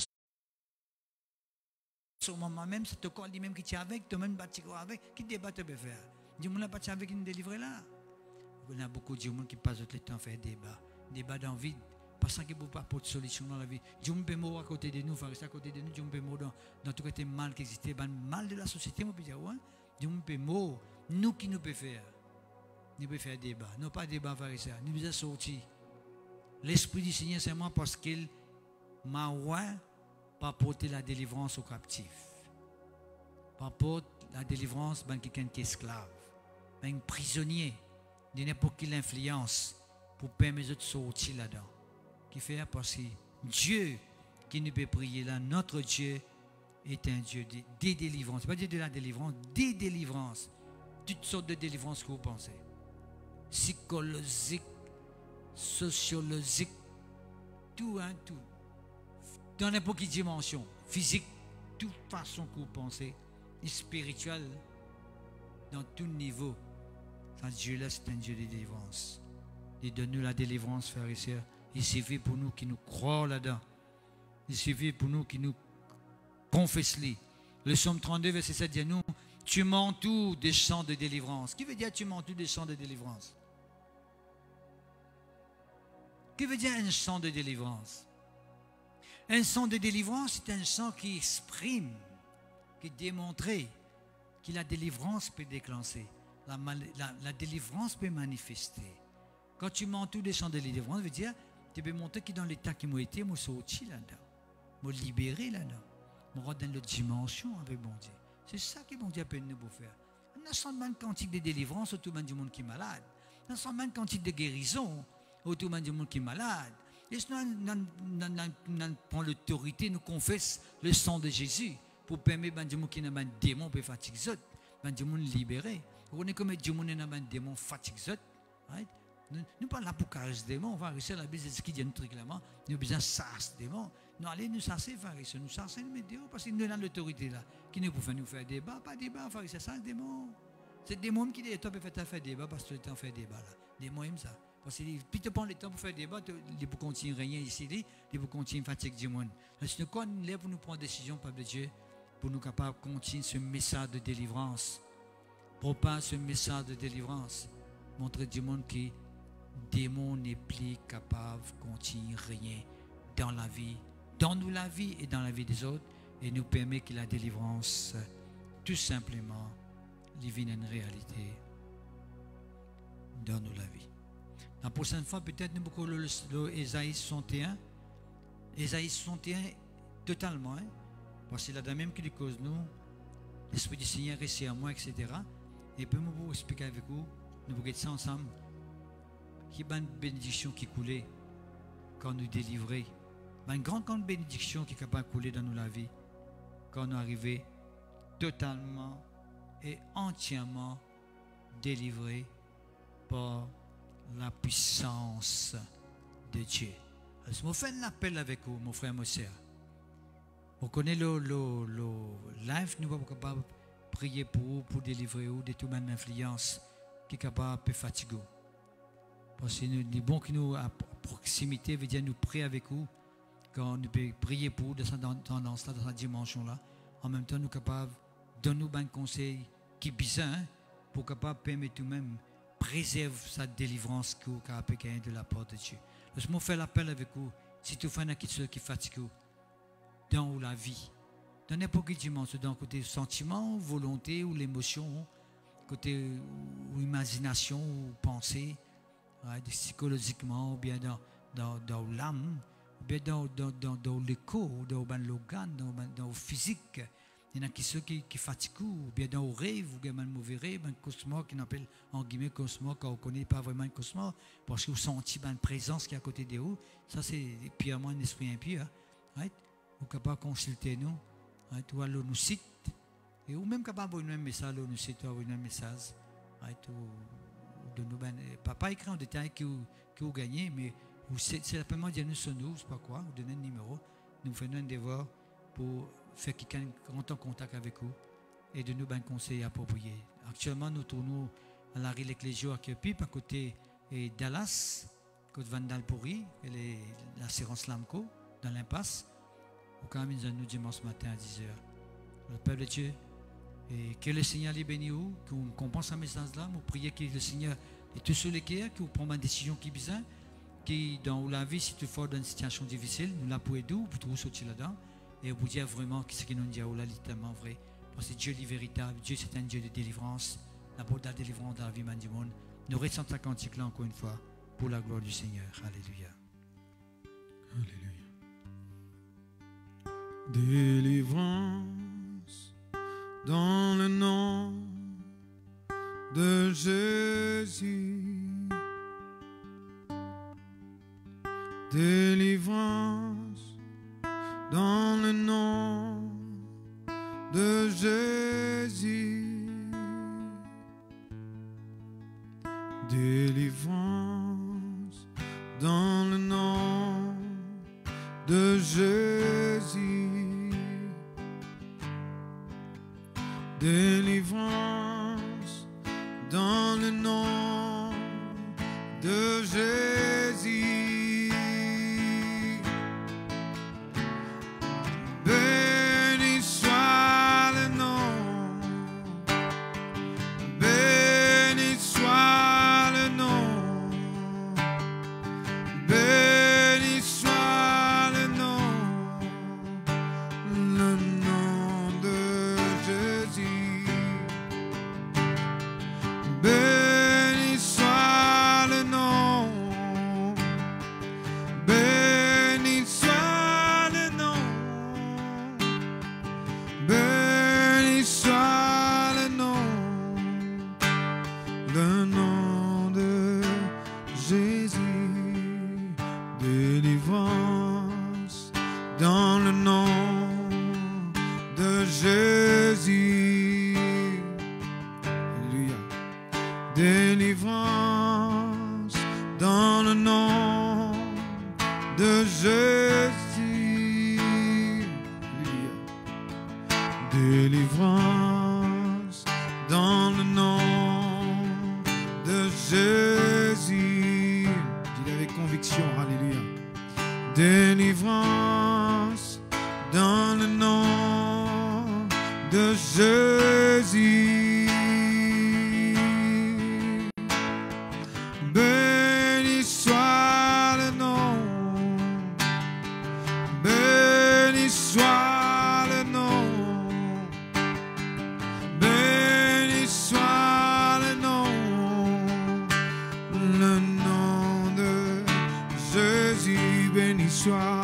Son maman même, c'est toi lui-même qui tient avec, toi-même bâti avec, qui débat tu peux faire. Du monde n'a pas tient avec une délivrée là. Il y a beaucoup de gens qui passent le temps à faire débat dans le vide. Parce qu'il n'y a pas de solution dans la vie. Dieu peut mourir à côté de nous, faire ça à côté de nous, Dieu peut mourir dans tout côté mal qui existe, le mal de la société, on peut dire, ouais. Dieu peut mourir. Nous qui nous pouvons faire. Nous pouvons faire débat. Nous pas débat faire ça. Nous pouvons sortir. L'Esprit du Seigneur, c'est moi parce qu'il m'a ouais, pas porter la délivrance aux captifs. Pas porter la délivrance à quelqu'un qui est esclave. Un prisonnier de n'importe quelle influence pour permettre de sortir là-dedans. Qui fait parce que Dieu qui nous peut prier là, notre Dieu est un Dieu des délivrances. Pas Dieu de la délivrance, des délivrances. Toutes sortes de délivrances que vous pensez. Psychologique, sociologique, tout, hein, tout. Dans n'importe quelle dimension, physique, toute façon que vous pensez, et spirituelle, dans tout niveau. Ce Dieu-là, c'est un Dieu de délivrance. Il donne-nous la délivrance, frères et sœurs. Il suffit pour nous qui nous croyons là-dedans. Il suffit pour nous qui nous confessons. Le psaume 32, verset 7 dit à nous, tu m'entoures des chants de délivrance. Qui veut dire tu m'entoures des chants de délivrance? Qui veut dire un chant de délivrance? Un chant de délivrance, c'est un chant qui exprime, qui démontre que la délivrance peut déclencher. La délivrance peut manifester. Quand tu m'entoures des chants de délivrance, ça veut dire tu peux montrer que dans l'état qui m'a été, je suis sorti là-dedans. Je suis libéré là-dedans. Je rentre dans l'autre dimension avec bon Dieu. C'est ça que bon Dieu appelle nous pour faire. On a seulement quantique de délivrance autour du monde qui est malade. On a seulement quantique de guérison autour du monde qui est malade. Et nous prenons l'autorité, nous confessons le sang de Jésus pour permettre à des gens qui ont un démon de fatiguer, à des gens libérés. On est comme des gens qui ont un démon fatigué. Nous pas là pour caresser des démons, on va réussir la bise de ce qui dit notre règlement. Nous avons besoin de chasser des démons. Nous allons nous chasser, nous chasser, nous mettre parce que nous avons l'autorité là. Qui nous peut nous faire débat, pas débat, c'est ça le démon. C'est des démons qui disent, toi, tu peux faire débat parce que tu as fait débat là. Des démons aiment ça. Parce que puis tu prends le temps pour faire débat, ils ne continuent rien ici, ils ne continuent fatiguer du monde. C'est quand on est pour nous prendre décision, peuple de Dieu, pour nous capables de continuer ce message de délivrance. Propage ce message de délivrance. Montrer du monde qui démon n'est plus capable de continuer rien dans la vie, dans nous la vie et dans la vie des autres, et nous permet que la délivrance, tout simplement, devienne une réalité dans nous la vie. La prochaine fois, peut-être nous beaucoup l'Ésaïe 61. Ésaïe 61, totalement, hein, parce que c'est là même qui nous cause nous, l'Esprit du Seigneur reste à moi, etc. Et puis, nous pouvons expliquer avec vous, nous pouvons être ça ensemble. Il y a une bénédiction qui coulait quand nous délivrait. Une grande bénédiction qui est capable de couler dans nous la vie quand nous arrivons totalement et entièrement délivrés par la puissance de Dieu. Alors, je me fais un appel avec vous, mon frère, mon soeur. Vous connaissez le live, nous sommes capables de prier pour vous, pour délivrer vous de toute même influence qui est capable de fatiguer. Parce que nous sommes bons que nous, à proximité, veut dire nous prier avec vous, quand nous pouvons prier pour vous dans cette dimension-là. En même temps, nous sommes capables de donner un conseil qui est bizarre pour capable permettre nous-mêmes préserver sa délivrance que vous avez gagné de la part de Dieu. Je me fais l'appel avec vous, si tu fais quelque chose qui fatigue dans la vie, dans n'importe quelle dimension, dans le côté sentiment, volonté ou l'émotion, côté ou imagination ou pensée, psychologiquement, ou bien dans l'âme, ou bien dans le corps, dans l'organe, dans le physique. Il y en a qui sont qui fatiguent, ou bien dans le rêve, ou bien un mauvais rêve, un cauchemar qu'on appelle en guillemets cauchemar, quand on ne connaît pas vraiment un cauchemar, parce que vous sentez une présence qui est à côté de vous. Ça, c'est purement un esprit impur. Right? Vous êtes capable de consulter nous, right? Ou alors nous site, et ou même capable de nous un message, nous site, ou un message. Right? De nous, pas écrit en détail que vous gagnez, mais c'est simplement dire nous sur nous, c'est pas quoi, vous donnez un numéro, nous faisons un devoir pour faire quelqu'un rentrer en contact avec vous et de nous un conseil approprié. Actuellement, nous tournons à la rue L'Ecclésia à Kirpip, à côté de Dallas, côté Vandalpuri, et l'assurance Lamco, dans l'impasse. Au quand même, nous dimanche matin à 10h. Le peuple de Dieu, et que le Seigneur les bénisse, qu'on comprenne ce message-là, nous prions que le Seigneur est tout sur les cœurs, qu'il prenne une décision qui est bizarre, qui dans la vie, si tu es dans une situation difficile, nous la pouvons aider, pour tout sortir là-dedans. Et vous dire vraiment ce que nous disons là, littéralement vrai. Parce que Dieu est véritable, Dieu c'est un Dieu de délivrance, la bonne délivrance dans la vie du monde. Nous restons à cantique là encore une fois, pour la gloire du Seigneur. Alléluia. Alléluia. Délivrance dans le nom de Jésus. Délivrance dans le nom de Jésus. Délivrance dans le nom de Jésus. Délivrance dans le nom de Jésus. Béni soit le nom, béni soit le nom, béni soit le nom de Jésus. Béni soit le nom, béni soit le nom. Béni soit le nom de Jésus. Délivrance dans le nom de Jésus. Alléluia. Délivrance dans le nom de Jésus. Alléluia. Délivrance dans le nom de Jésus. Dis-le avec conviction, alléluia. Délivrance dans le nom de Jésus. Béni soit le nom, béni soit le nom. Béni soit le nom de Jésus. Béni soit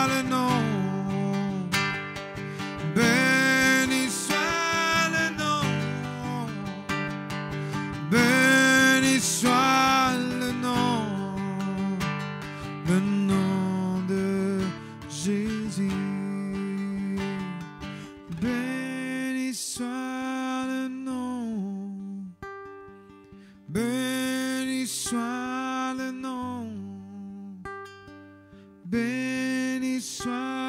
le nom, béni Béni soit le nom, béni soit